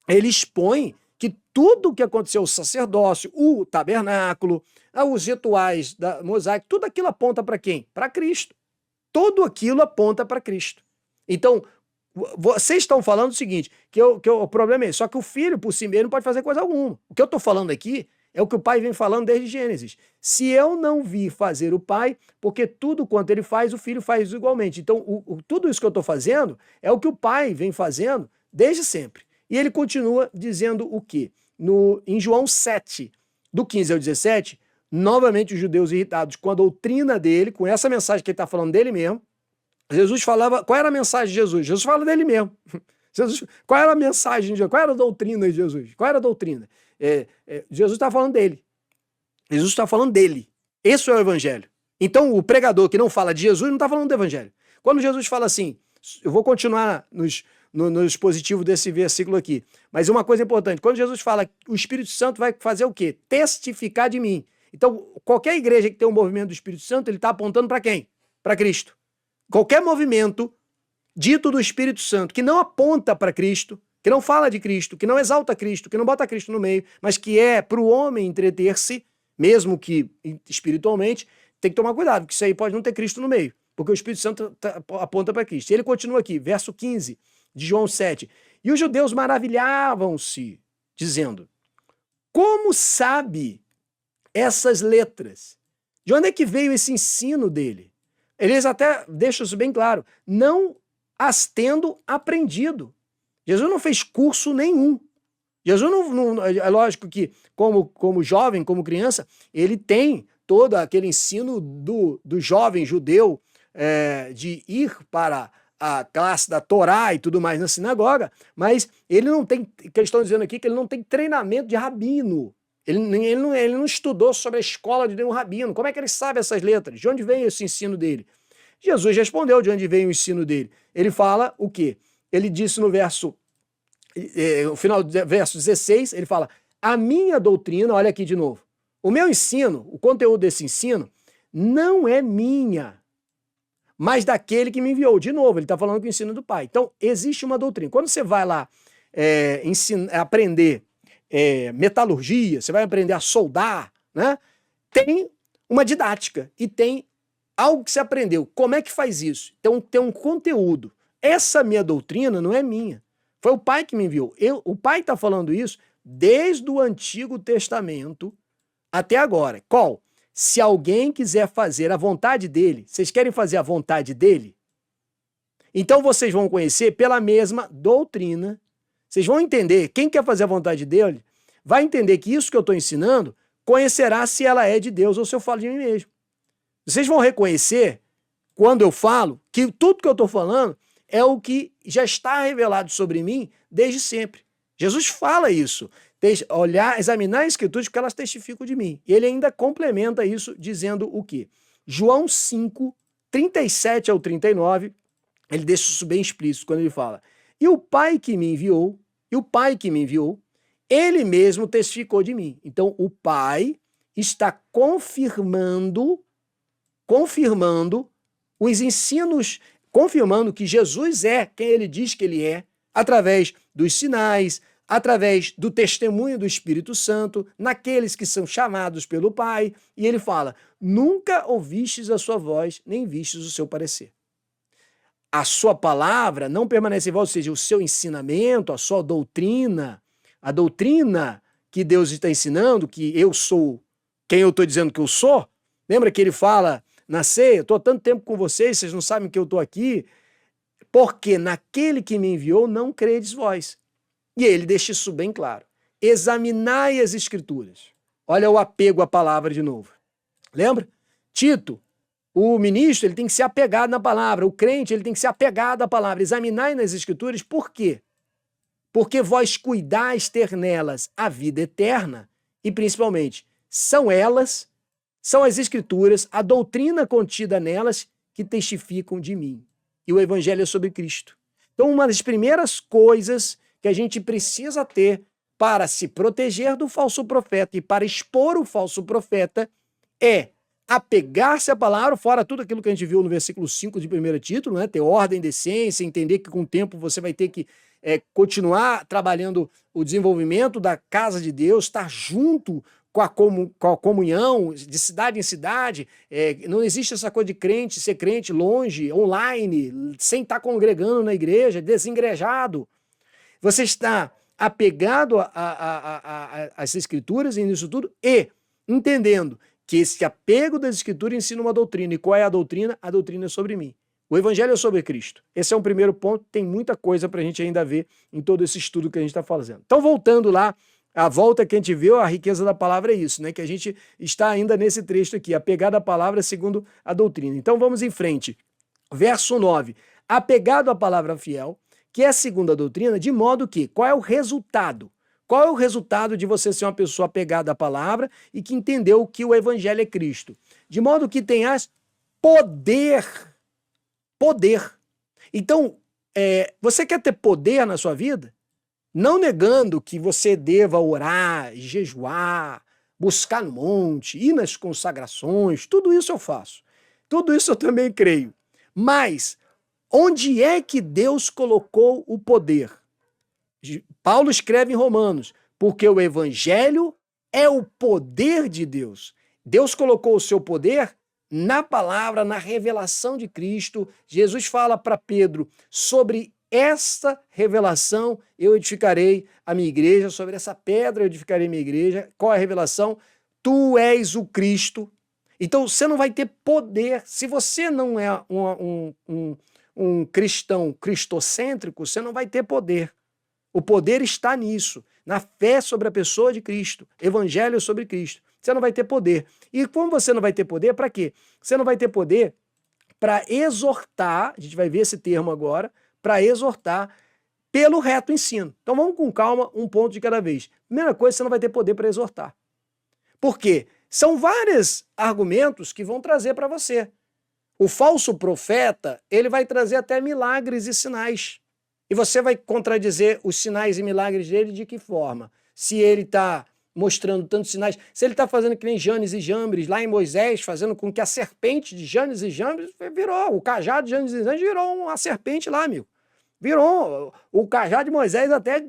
ele expõe que tudo o que aconteceu, o sacerdócio, o tabernáculo, os rituais da mosaico, tudo aquilo aponta para quem? Para Cristo. Tudo aquilo aponta para Cristo. Então, vocês estão falando o seguinte, que o problema é esse, só que o filho por si mesmo não pode fazer coisa alguma. O que eu estou falando aqui é o que o Pai vem falando desde Gênesis. Se eu não vi fazer o Pai, porque tudo quanto ele faz, o Filho faz igualmente. Então, tudo isso que eu estou fazendo é o que o Pai vem fazendo desde sempre. E ele continua dizendo o quê? Em João 7, do 15 ao 17, novamente os judeus irritados com a doutrina dele, com essa mensagem que ele está falando dele mesmo. Jesus falava, qual era a mensagem de Jesus? Jesus fala dele mesmo. Qual era a mensagem de Jesus? Qual era a doutrina de Jesus? Qual era a doutrina? Jesus está falando dele. Jesus está falando dele. Esse é o evangelho. Então o pregador que não fala de Jesus não está falando do evangelho. Quando Jesus fala assim, eu vou continuar no expositivo desse versículo aqui, mas uma coisa importante, quando Jesus fala o Espírito Santo vai fazer o quê? Testificar de mim. Então, qualquer igreja que tem um movimento do Espírito Santo, ele está apontando para quem? Para Cristo. Qualquer movimento dito do Espírito Santo que não aponta para Cristo, que não fala de Cristo, que não exalta Cristo, que não bota Cristo no meio, mas que é para o homem entreter-se, mesmo que espiritualmente, tem que tomar cuidado, porque isso aí pode não ter Cristo no meio, porque o Espírito Santo aponta para Cristo. E ele continua aqui, verso 15 de João 7. E os judeus maravilhavam-se, dizendo: como sabe essas letras? De onde é que veio esse ensino dele? Eles até deixam isso bem claro. Não as tendo aprendido. Jesus não fez curso nenhum. Jesus é lógico que, como jovem, como criança, ele tem todo aquele ensino do jovem judeu de ir para a classe da Torá e tudo mais na sinagoga, mas ele não tem, que eles estão dizendo aqui, que ele não tem treinamento de rabino. Ele não estudou sobre a escola de nenhum rabino. Como é que ele sabe essas letras? De onde vem esse ensino dele? Jesus respondeu de onde veio o ensino dele. Ele fala o quê? Ele disse no no final do verso 16, ele fala: a minha doutrina, olha aqui de novo, o meu ensino, o conteúdo desse ensino, não é minha, mas daquele que me enviou. De novo, ele está falando com o ensino do Pai. Então, existe uma doutrina. Quando você vai lá aprender metalurgia, você vai aprender a soldar, né? Tem uma didática e tem algo que você aprendeu. Como é que faz isso? Então, tem um conteúdo. Essa minha doutrina não é minha. Foi o Pai que me enviou. O Pai está falando isso desde o Antigo Testamento até agora. Qual? Se alguém quiser fazer a vontade dele, vocês querem fazer a vontade dele? Então vocês vão conhecer pela mesma doutrina. Vocês vão entender, quem quer fazer a vontade dele, vai entender que isso que eu estou ensinando, conhecerá se ela é de Deus ou se eu falo de mim mesmo. Vocês vão reconhecer, quando eu falo, que tudo que eu estou falando é o que já está revelado sobre mim desde sempre. Jesus fala isso. Examinar as escrituras porque elas testificam de mim. E ele ainda complementa isso dizendo o quê? João 5, 37 ao 39, ele deixa isso bem explícito quando ele fala: e o Pai que me enviou, ele mesmo testificou de mim. Então o Pai está confirmando os ensinos, confirmando que Jesus é quem ele diz que ele é, através dos sinais, através do testemunho do Espírito Santo, naqueles que são chamados pelo Pai. E ele fala: nunca ouvistes a sua voz, nem vistes o seu parecer. A sua palavra não permanece em vós, ou seja, o seu ensinamento, a sua doutrina, a doutrina que Deus está ensinando, que eu sou quem eu estou dizendo que eu sou. Lembra que ele fala na ceia: estou há tanto tempo com vocês não sabem que eu estou aqui, porque naquele que me enviou não credes vós. E ele deixa isso bem claro. Examinai as escrituras. Olha o apego à palavra de novo. Lembra? Tito, o ministro, ele tem que ser apegado na palavra. O crente, ele tem que ser apegado à palavra. Examinai nas escrituras. Por quê? Porque vós cuidais ter nelas a vida eterna e, principalmente, são as escrituras, a doutrina contida nelas que testificam de mim. E o evangelho é sobre Cristo. Então, uma das primeiras coisas que a gente precisa ter para se proteger do falso profeta e para expor o falso profeta é apegar-se à palavra, fora tudo aquilo que a gente viu no versículo 5 de 1 Título, né? Ter ordem, decência, entender que com o tempo você vai ter que continuar trabalhando o desenvolvimento da casa de Deus, estar junto com a comunhão, de cidade em cidade. Não existe essa coisa de ser crente longe, online, sem estar congregando na igreja, desengrejado. Você está apegado às escrituras e nisso tudo, e entendendo que esse apego das escrituras ensina uma doutrina. E qual é a doutrina? A doutrina é sobre mim. O evangelho é sobre Cristo. Esse é um primeiro ponto. Tem muita coisa para a gente ainda ver em todo esse estudo que a gente está fazendo. Então, voltando lá, a volta que a gente viu, a riqueza da palavra é isso, né? Que a gente está ainda nesse trecho aqui, apegado à palavra segundo a doutrina. Então, vamos em frente. Verso 9. Apegado à palavra fiel, que é a segunda doutrina, de modo que, qual é o resultado? Qual é o resultado de você ser uma pessoa apegada à palavra e que entendeu que o evangelho é Cristo? De modo que tenhas poder. Poder. Então, você quer ter poder na sua vida? Não negando que você deva orar, jejuar, buscar no monte, ir nas consagrações, tudo isso eu faço. Tudo isso eu também creio. Mas onde é que Deus colocou o poder? Paulo escreve em Romanos, porque o evangelho é o poder de Deus. Deus colocou o seu poder na palavra, na revelação de Cristo. Jesus fala para Pedro sobre esta revelação, eu edificarei a minha igreja, sobre essa pedra eu edificarei a minha igreja. Qual é a revelação? Tu és o Cristo. Então você não vai ter poder. Se você não é um cristão cristocêntrico, você não vai ter poder. O poder está nisso, na fé sobre a pessoa de Cristo, evangelho sobre Cristo. Você não vai ter poder. E como você não vai ter poder, para quê? Você não vai ter poder para exortar, a gente vai ver esse termo agora, para exortar pelo reto ensino. Então vamos com calma, um ponto de cada vez. Primeira coisa, você não vai ter poder para exortar. Por quê? São vários argumentos que vão trazer para você. O falso profeta, ele vai trazer até milagres e sinais. E você vai contradizer os sinais e milagres dele de que forma? Se ele está mostrando tantos sinais, se ele está fazendo que nem Janes e Jambres, lá em Moisés, fazendo com que a serpente de Janes e Jambres virou, o cajado de Janes e Jambres virou uma serpente lá, amigo. Virou, o cajado de Moisés até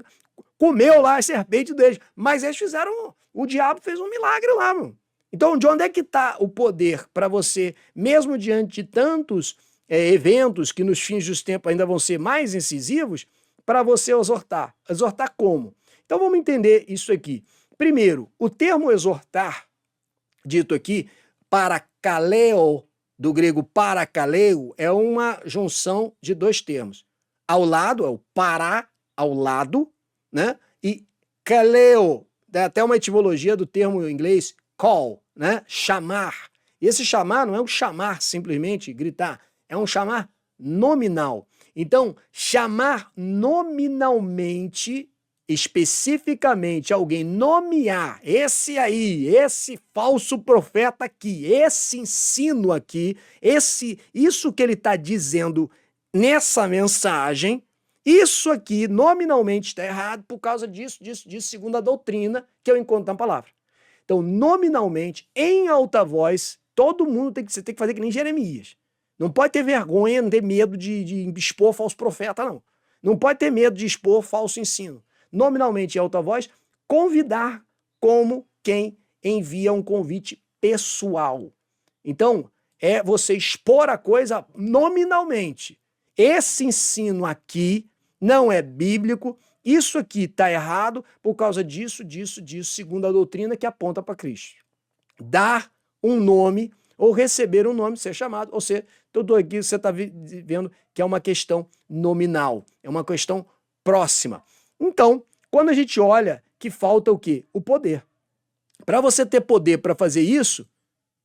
comeu lá a serpente deles, mas eles fizeram, o diabo fez um milagre lá, meu. Então, de onde é que está o poder para você, mesmo diante de tantos eventos que nos fins dos tempos ainda vão ser mais incisivos, para você exortar? Exortar como? Então vamos entender isso aqui. Primeiro, o termo exortar, dito aqui, parakaleo, do grego parakaleo, é uma junção de dois termos. Ao lado, é o para, ao lado, né? E kaleo, dá até uma etimologia do termo em inglês call, né? Chamar. E esse chamar não é um chamar simplesmente, gritar, é um chamar nominal. Então, chamar nominalmente, especificamente alguém, nomear esse aí, esse falso profeta aqui, esse ensino aqui, isso que ele está dizendo nessa mensagem, isso aqui nominalmente está errado por causa disso, segundo a doutrina que eu encontro na palavra. Então, nominalmente, em alta voz, todo mundo você tem que fazer que nem Jeremias. Não pode ter vergonha, não ter medo de expor falso profeta, não. Não pode ter medo de expor falso ensino. Nominalmente, em alta voz, convidar como quem envia um convite pessoal. Então, é você expor a coisa nominalmente. Esse ensino aqui não é bíblico, isso aqui está errado por causa disso, segundo a doutrina que aponta para Cristo. Dar um nome ou receber um nome, ser chamado, ou seja, tudo aqui você está vendo que é uma questão nominal, é uma questão próxima. Então, quando a gente olha que falta o quê? O poder. Para você ter poder para fazer isso,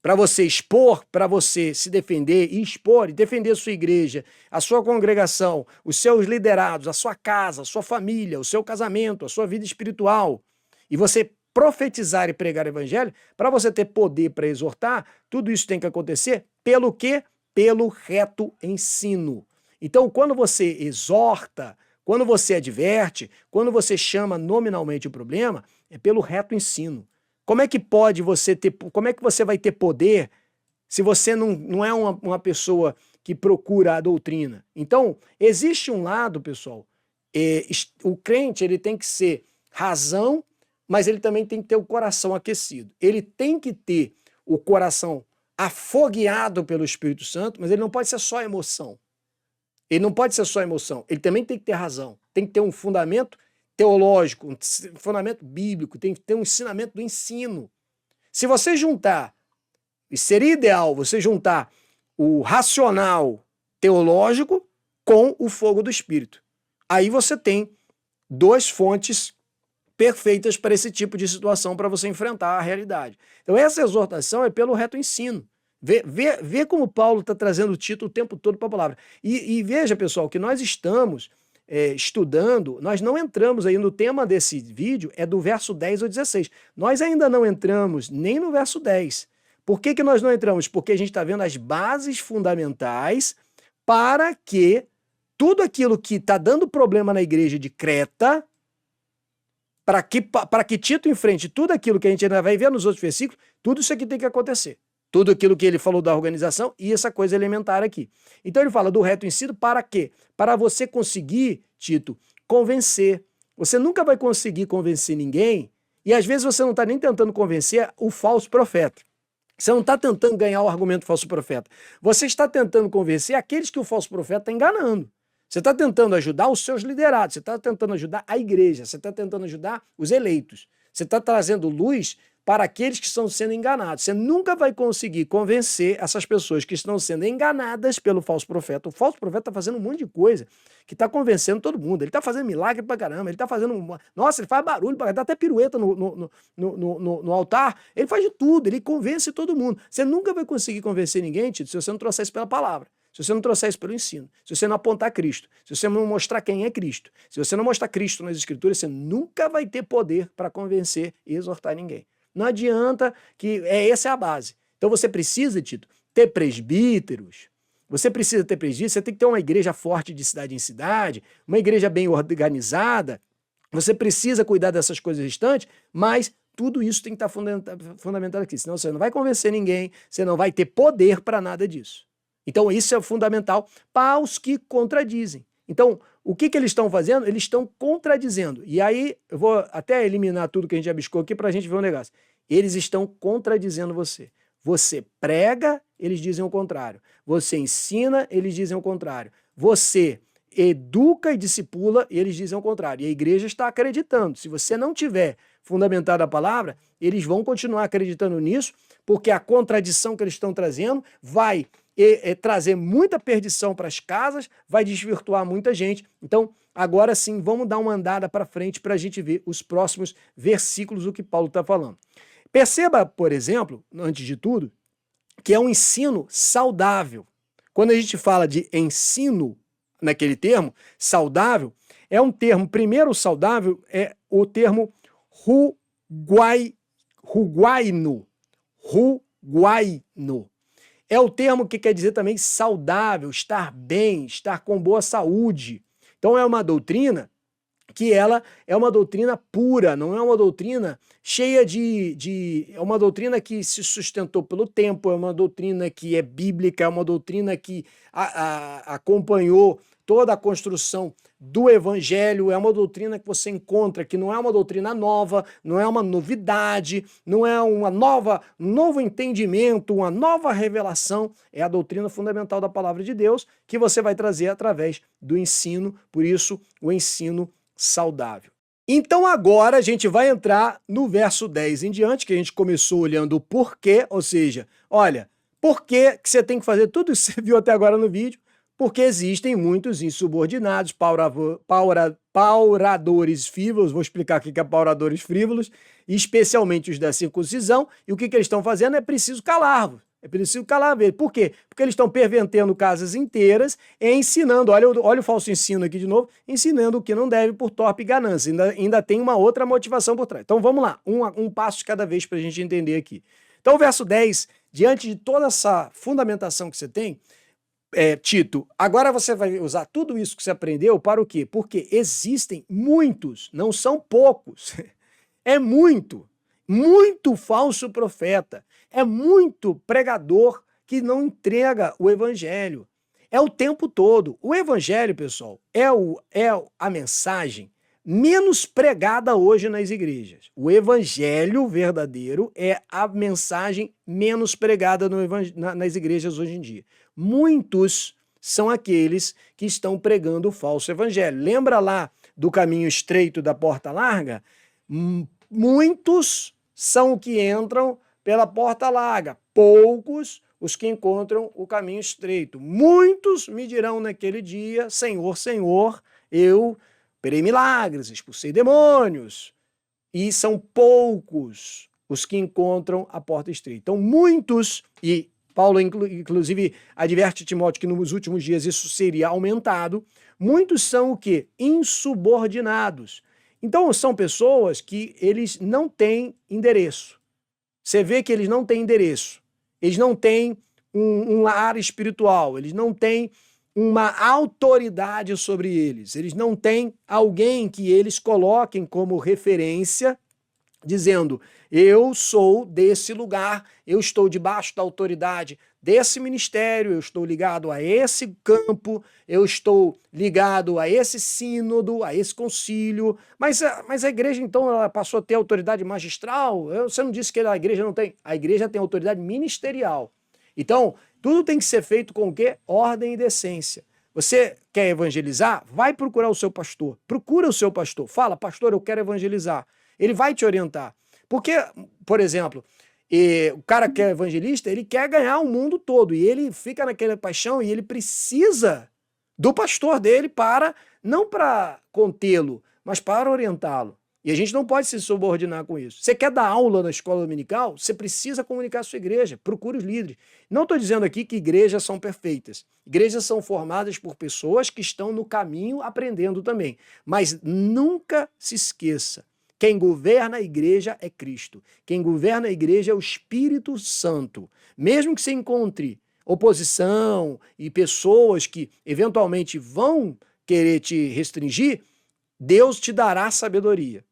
para você expor, para você se defender e expor e defender a sua igreja, a sua congregação, os seus liderados, a sua casa, a sua família, o seu casamento, a sua vida espiritual, e você profetizar e pregar o evangelho, para você ter poder para exortar, tudo isso tem que acontecer pelo quê? Pelo reto ensino. Então, quando você exorta, quando você adverte, quando você chama nominalmente o problema, é pelo reto ensino. Como é que como é que você vai ter poder se você não é uma pessoa que procura a doutrina? Então, existe um lado, pessoal, o crente ele tem que ser razão, mas ele também tem que ter o coração aquecido. Ele tem que ter o coração afogueado pelo Espírito Santo, mas ele não pode ser só emoção. Ele não pode ser só emoção, ele também tem que ter razão, tem que ter um fundamento teológico, um fundamento bíblico, tem que ter um ensinamento do ensino. Se você juntar, e seria ideal você juntar o racional teológico com o fogo do Espírito. Aí você tem duas fontes perfeitas para esse tipo de situação, para você enfrentar a realidade. Então essa exortação é pelo reto ensino. Vê como Paulo está trazendo o título o tempo todo para a palavra. E veja, pessoal, que nós estamos estudando, nós não entramos aí no tema desse vídeo, é do verso 10 ao 16. Nós ainda não entramos nem no verso 10. Por que nós não entramos? Porque a gente está vendo as bases fundamentais para que tudo aquilo que está dando problema na igreja de Creta para que Tito enfrente tudo aquilo que a gente ainda vai ver nos outros versículos, tudo isso aqui tem que acontecer. Tudo aquilo que ele falou da organização e essa coisa elementar aqui. Então ele fala do reto ensino para quê? Para você conseguir, Tito, convencer. Você nunca vai conseguir convencer ninguém e às vezes você não está nem tentando convencer o falso profeta. Você não está tentando ganhar o argumento do falso profeta. Você está tentando convencer aqueles que o falso profeta está enganando. Você está tentando ajudar os seus liderados, você está tentando ajudar a igreja, você está tentando ajudar os eleitos. Você está trazendo luz para aqueles que estão sendo enganados. Você nunca vai conseguir convencer essas pessoas que estão sendo enganadas pelo falso profeta. O falso profeta está fazendo um monte de coisa que está convencendo todo mundo. Ele está fazendo milagre pra caramba, ele está fazendo... Nossa, ele faz barulho, dá até pirueta no altar. Ele faz de tudo, ele convence todo mundo. Você nunca vai conseguir convencer ninguém, Tito, se você não trouxer isso pela palavra. Se você não trouxer isso pelo ensino, se você não apontar Cristo, se você não mostrar quem é Cristo, se você não mostrar Cristo nas Escrituras, você nunca vai ter poder para convencer e exortar ninguém. Não adianta que essa é a base. Então você precisa, Tito, ter presbíteros, você precisa ter presbíteros, você tem que ter uma igreja forte de cidade em cidade, uma igreja bem organizada, você precisa cuidar dessas coisas restantes, mas tudo isso tem que estar fundamentado aqui, senão você não vai convencer ninguém, você não vai ter poder para nada disso. Então isso é fundamental para os que contradizem. Então, o que eles estão fazendo? Eles estão contradizendo. E aí, eu vou até eliminar tudo que a gente abiscou aqui para a gente ver um negócio. Eles estão contradizendo você. Você prega, eles dizem o contrário. Você ensina, eles dizem o contrário. Você educa e discipula, e eles dizem o contrário. E a igreja está acreditando. Se você não tiver fundamentado a palavra, eles vão continuar acreditando nisso, porque a contradição que eles estão trazendo vai trazer muita perdição para as casas, vai desvirtuar muita gente. Então, agora sim, vamos dar uma andada para frente para a gente ver os próximos versículos, o que Paulo está falando. Perceba, por exemplo, antes de tudo, que é um ensino saudável. Quando a gente fala de ensino, naquele termo, saudável, é um termo, primeiro saudável, é o termo ruguaino. É o termo que quer dizer também saudável, estar bem, estar com boa saúde. Então é uma doutrina que ela é uma doutrina pura, não é uma doutrina cheia é uma doutrina que se sustentou pelo tempo, é uma doutrina que é bíblica, é uma doutrina que acompanhou toda a construção do evangelho, é uma doutrina que você encontra, que não é uma doutrina nova, não é uma novidade, não é um novo entendimento, uma nova revelação, é a doutrina fundamental da palavra de Deus que você vai trazer através do ensino, por isso o ensino saudável. Então agora a gente vai entrar no verso 10 em diante, que a gente começou olhando o porquê, ou seja, olha, por que você tem que fazer tudo isso que você viu até agora no vídeo? Porque existem muitos insubordinados, pauradores frívolos, vou explicar o que é pauradores frívolos, especialmente os da circuncisão, e o que eles estão fazendo é preciso calar-vos. É preciso calar eles. Por quê? Porque eles estão pervertendo casas inteiras e ensinando, olha o falso ensino aqui de novo, ensinando o que não deve por torpe ganância. Ainda tem uma outra motivação por trás. Então vamos lá, um passo de cada vez para a gente entender aqui. Então o verso 10, diante de toda essa fundamentação que você tem, Tito, agora você vai usar tudo isso que você aprendeu para o quê? Porque existem muitos, não são poucos, é muito falso profeta, é muito pregador que não entrega o evangelho. É o tempo todo. O evangelho, pessoal, é a mensagem menos pregada hoje nas igrejas. O evangelho verdadeiro é a mensagem menos pregada nas igrejas hoje em dia. Muitos são aqueles que estão pregando o falso evangelho. Lembra lá do caminho estreito da porta larga? Muitos são que entram pela porta larga, poucos os que encontram o caminho estreito. Muitos me dirão naquele dia, Senhor, Senhor, eu operei milagres, expulsei demônios. E são poucos os que encontram a porta estreita. Então, muitos, e Paulo, inclusive, adverte Timóteo que nos últimos dias isso seria aumentado, muitos são o quê? Insubordinados. Então, são pessoas que eles não têm endereço. Você vê que eles não têm endereço. Eles não têm um lar espiritual, eles não têm uma autoridade sobre eles. Eles não têm alguém que eles coloquem como referência, dizendo: eu sou desse lugar, eu estou debaixo da autoridade desse ministério, eu estou ligado a esse campo, eu estou ligado a esse sínodo, a esse concílio. Mas a igreja, então, ela passou a ter autoridade magistral? Você não disse que a igreja não tem? A igreja tem autoridade ministerial. Então, tudo tem que ser feito com o quê? Ordem e decência. Você quer evangelizar? Vai procurar o seu pastor. Procura o seu pastor. Fala: pastor, eu quero evangelizar. Ele vai te orientar. Porque, por exemplo, o cara que é evangelista, ele quer ganhar o mundo todo. E ele fica naquela paixão e ele precisa do pastor dele para, não para contê-lo, mas para orientá-lo. E a gente não pode se subordinar com isso. Você quer dar aula na escola dominical? Você precisa comunicar a sua igreja. Procure os líderes. Não estou dizendo aqui que igrejas são perfeitas. Igrejas são formadas por pessoas que estão no caminho aprendendo também. Mas nunca se esqueça: quem governa a igreja é Cristo. Quem governa a igreja é o Espírito Santo. Mesmo que você encontre oposição e pessoas que eventualmente vão querer te restringir, Deus te dará sabedoria.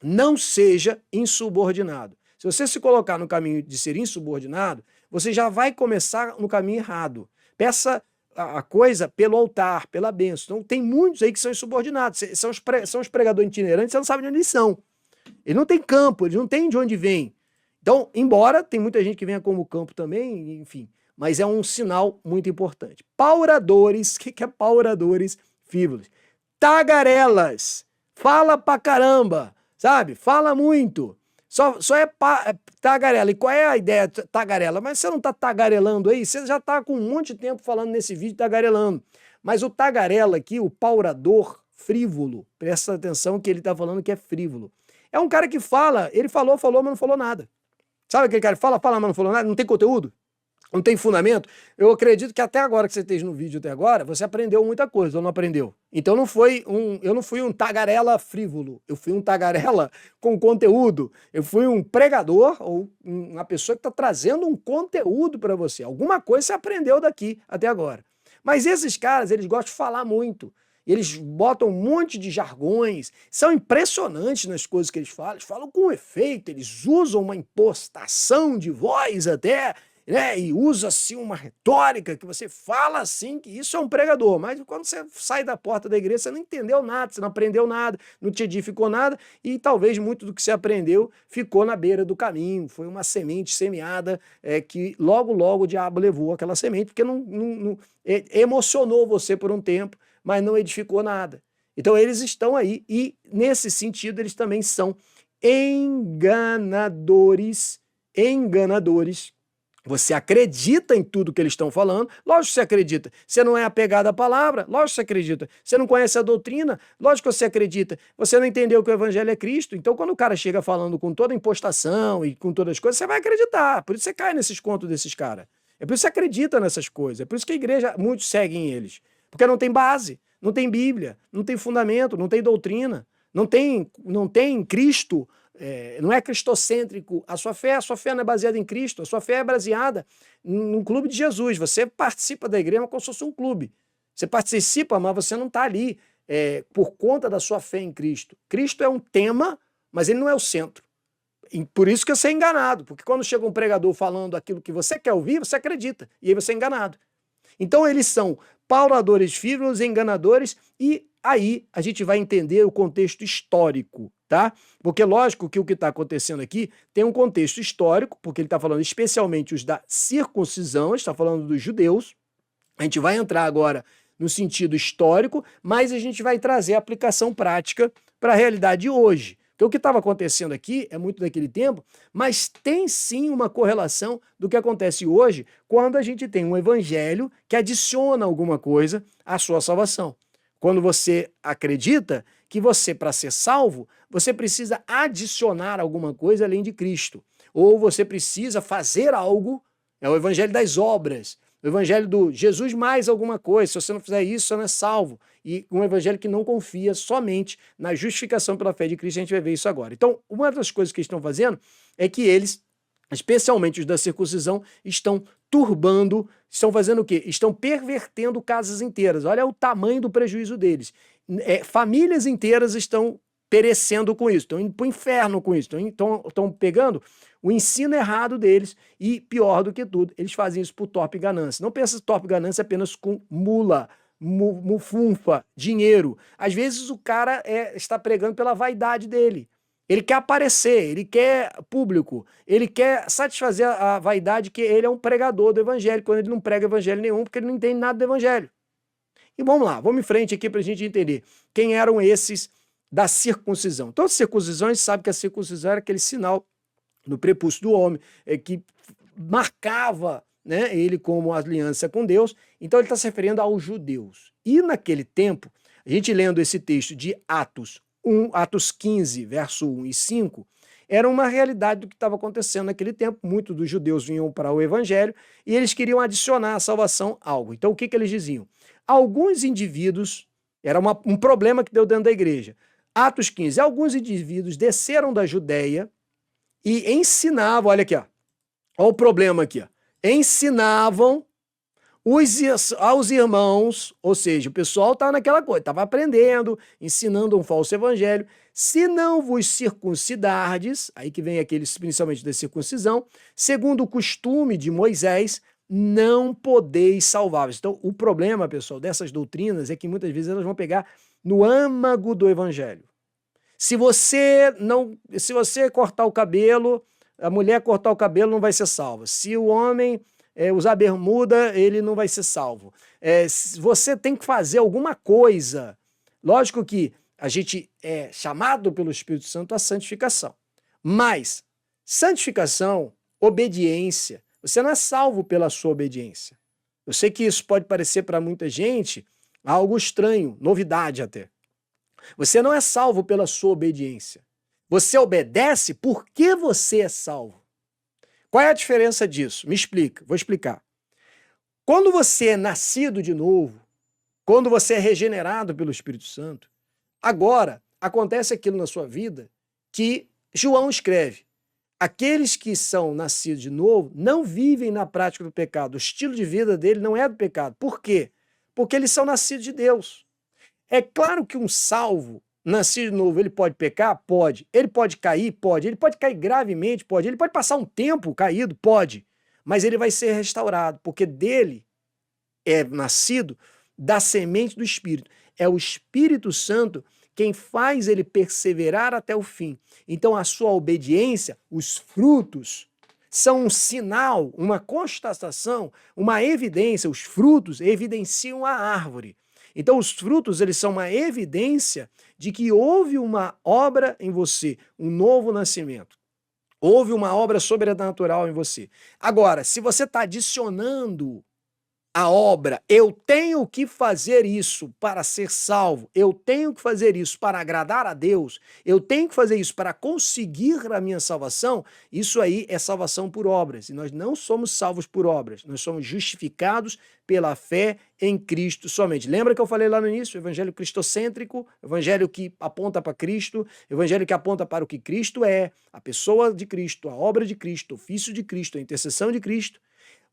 Não seja insubordinado. Se você se colocar no caminho de ser insubordinado, você já vai começar no caminho errado. Peça a coisa pelo altar, pela bênção. Então, tem muitos aí que são insubordinados. São os pregadores itinerantes, você não sabe de onde eles são. Eles não têm campo, eles não têm de onde vêm. Então, embora tem muita gente que venha como campo também, enfim, mas é um sinal muito importante. Pauradores, o que é pauradores frívolos? Tagarelas, fala pra caramba, sabe? Fala muito. Só é tagarela. E qual é a ideia de tagarela? Mas você não tá tagarelando aí? Você já tá com um monte de tempo falando nesse vídeo tagarelando. Mas o tagarela aqui, o paurador frívolo, presta atenção que ele tá falando que é frívolo. É um cara que fala, ele falou, mas não falou nada. Sabe aquele cara que fala, mas não falou nada, não tem conteúdo? Não tem fundamento? Eu acredito que até agora que você esteja no vídeo até agora, você aprendeu muita coisa, ou não aprendeu? Então eu não fui um tagarela frívolo, eu fui um tagarela com conteúdo. Eu fui um pregador ou uma pessoa que está trazendo um conteúdo para você. Alguma coisa você aprendeu daqui até agora. Mas esses caras, eles gostam de falar muito. Eles botam um monte de jargões, são impressionantes nas coisas que eles falam com efeito, eles usam uma impostação de voz até, né? E usa assim uma retórica que você fala assim que isso é um pregador, mas quando você sai da porta da igreja você não entendeu nada, você não aprendeu nada, não te edificou nada e talvez muito do que você aprendeu ficou na beira do caminho, foi uma semente semeada que logo o diabo levou aquela semente porque não emocionou você por um tempo, mas não edificou nada. Então eles estão aí e nesse sentido eles também são enganadores. Você acredita em tudo que eles estão falando, lógico que você acredita. Você não é apegado à palavra, lógico que você acredita. Você não conhece a doutrina, lógico que você acredita. Você não entendeu que o evangelho é Cristo, então quando o cara chega falando com toda a impostação e com todas as coisas, você vai acreditar. Por isso você cai nesses contos desses caras. É por isso que você acredita nessas coisas. É por isso que a igreja, muitos seguem eles. Porque não tem base, não tem Bíblia, não tem fundamento, não tem doutrina, não tem Cristo. Não é cristocêntrico a sua fé não é baseada em Cristo, a sua fé é baseada num clube de Jesus. Você participa da igreja como se fosse um clube. Você participa, mas você não está ali por conta da sua fé em Cristo. Cristo é um tema, mas ele não é o centro. E por isso que você é enganado, porque quando chega um pregador falando aquilo que você quer ouvir, você acredita, e aí você é enganado. Então eles são pauradores frívolos, enganadores, e aí a gente vai entender o contexto histórico, tá? Porque lógico que o que está acontecendo aqui tem um contexto histórico, porque ele está falando especialmente os da circuncisão, está falando dos judeus. A gente vai entrar agora no sentido histórico, mas a gente vai trazer a aplicação prática para a realidade de hoje. Porque o que estava acontecendo aqui é muito daquele tempo, mas tem sim uma correlação do que acontece hoje quando a gente tem um evangelho que adiciona alguma coisa à sua salvação. Quando você acredita que você, para ser salvo, você precisa adicionar alguma coisa além de Cristo. Ou você precisa fazer algo, é o evangelho das obras, o evangelho do Jesus mais alguma coisa, se você não fizer isso, você não é salvo. E um evangelho que não confia somente na justificação pela fé de Cristo, a gente vai ver isso agora. Então, uma das coisas que eles estão fazendo é que eles, especialmente os da circuncisão, estão turbando, estão fazendo o quê? Estão pervertendo casas inteiras. Olha o tamanho do prejuízo deles. Famílias inteiras estão perecendo com isso, estão indo para o inferno com isso, estão pegando o ensino errado deles e, pior do que tudo, eles fazem isso por torpe ganância. Não pensa torpe ganância apenas com mula, mufunfa, dinheiro. Às vezes o cara está pregando pela vaidade dele. Ele quer aparecer, ele quer público, ele quer satisfazer a vaidade que ele é um pregador do evangelho, quando ele não prega evangelho nenhum, porque ele não entende nada do evangelho. E vamos lá, vamos em frente aqui para a gente entender quem eram esses da circuncisão. Então, a circuncisão, a gente sabe que a circuncisão era aquele sinal no prepúcio do homem, que marcava, né, ele como aliança com Deus. Então, ele está se referindo aos judeus. E naquele tempo, a gente lendo esse texto de Atos 15, verso 1 e 5, era uma realidade do que estava acontecendo naquele tempo. Muitos dos judeus vinham para o evangelho e eles queriam adicionar à salvação algo. Então, o que eles diziam? Alguns indivíduos, era um problema que deu dentro da igreja. Atos 15, alguns indivíduos desceram da Judéia e ensinavam, olha aqui, ó o problema aqui, ó, ensinavam aos irmãos, ou seja, o pessoal estava naquela coisa, estava aprendendo, ensinando um falso evangelho. Se não vos circuncidardes, aí que vem aqueles, principalmente da circuncisão, segundo o costume de Moisés, não podeis salvar-vos. Então, o problema, pessoal, dessas doutrinas é que muitas vezes elas vão pegar no âmago do evangelho. Se você cortar o cabelo, a mulher cortar o cabelo não vai ser salva. Se o homem usar bermuda, ele não vai ser salvo. Você tem que fazer alguma coisa. Lógico que a gente é chamado pelo Espírito Santo à santificação. Mas santificação, obediência, você não é salvo pela sua obediência. Eu sei que isso pode parecer para muita gente algo estranho, novidade até. Você não é salvo pela sua obediência. Você obedece porque você é salvo. Qual é a diferença disso? Me explica, vou explicar. Quando você é nascido de novo, quando você é regenerado pelo Espírito Santo, agora acontece aquilo na sua vida que João escreve. Aqueles que são nascidos de novo não vivem na prática do pecado. O estilo de vida dele não é do pecado. Por quê? Porque eles são nascidos de Deus. É claro que um salvo, nascido de novo, ele pode pecar? Pode. Ele pode cair? Pode. Ele pode cair gravemente? Pode. Ele pode passar um tempo caído? Pode. Mas ele vai ser restaurado, porque dele é nascido da semente do Espírito. É o Espírito Santo quem faz ele perseverar até o fim. Então, a sua obediência, os frutos, são um sinal, uma constatação, uma evidência. Os frutos evidenciam a árvore. Então, os frutos, eles são uma evidência de que houve uma obra em você, um novo nascimento. Houve uma obra sobrenatural em você. Agora, se você está adicionando a obra, eu tenho que fazer isso para ser salvo, eu tenho que fazer isso para agradar a Deus, eu tenho que fazer isso para conseguir a minha salvação, isso aí é salvação por obras. E nós não somos salvos por obras, nós somos justificados pela fé em Cristo somente. Lembra que eu falei lá no início? O evangelho cristocêntrico, evangelho que aponta para Cristo, evangelho que aponta para o que Cristo é, a pessoa de Cristo, a obra de Cristo, o ofício de Cristo, a intercessão de Cristo.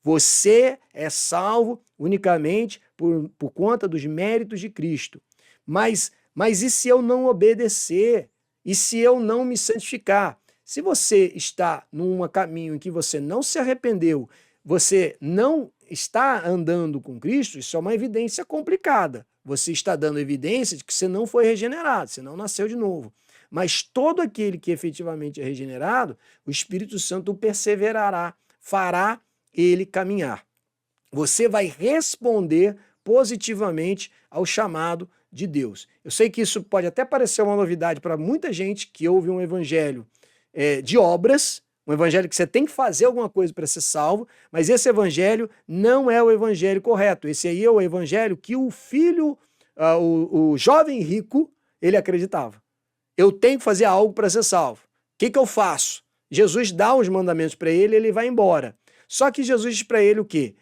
Você é salvo unicamente por conta dos méritos de Cristo. Mas e se eu não obedecer? E se eu não me santificar? Se você está num caminho em que você não se arrependeu, você não está andando com Cristo, isso é uma evidência complicada. Você está dando evidência de que você não foi regenerado, você não nasceu de novo. Mas todo aquele que efetivamente é regenerado, o Espírito Santo o perseverará, fará ele caminhar. Você vai responder positivamente ao chamado de Deus. Eu sei que isso pode até parecer uma novidade para muita gente que ouve um evangelho de obras, um evangelho que você tem que fazer alguma coisa para ser salvo, mas esse evangelho não é o evangelho correto. Esse aí é o evangelho que o filho, o jovem rico, ele acreditava. Eu tenho que fazer algo para ser salvo. O que eu faço? Jesus dá os mandamentos para ele e ele vai embora. Só que Jesus diz para ele o quê?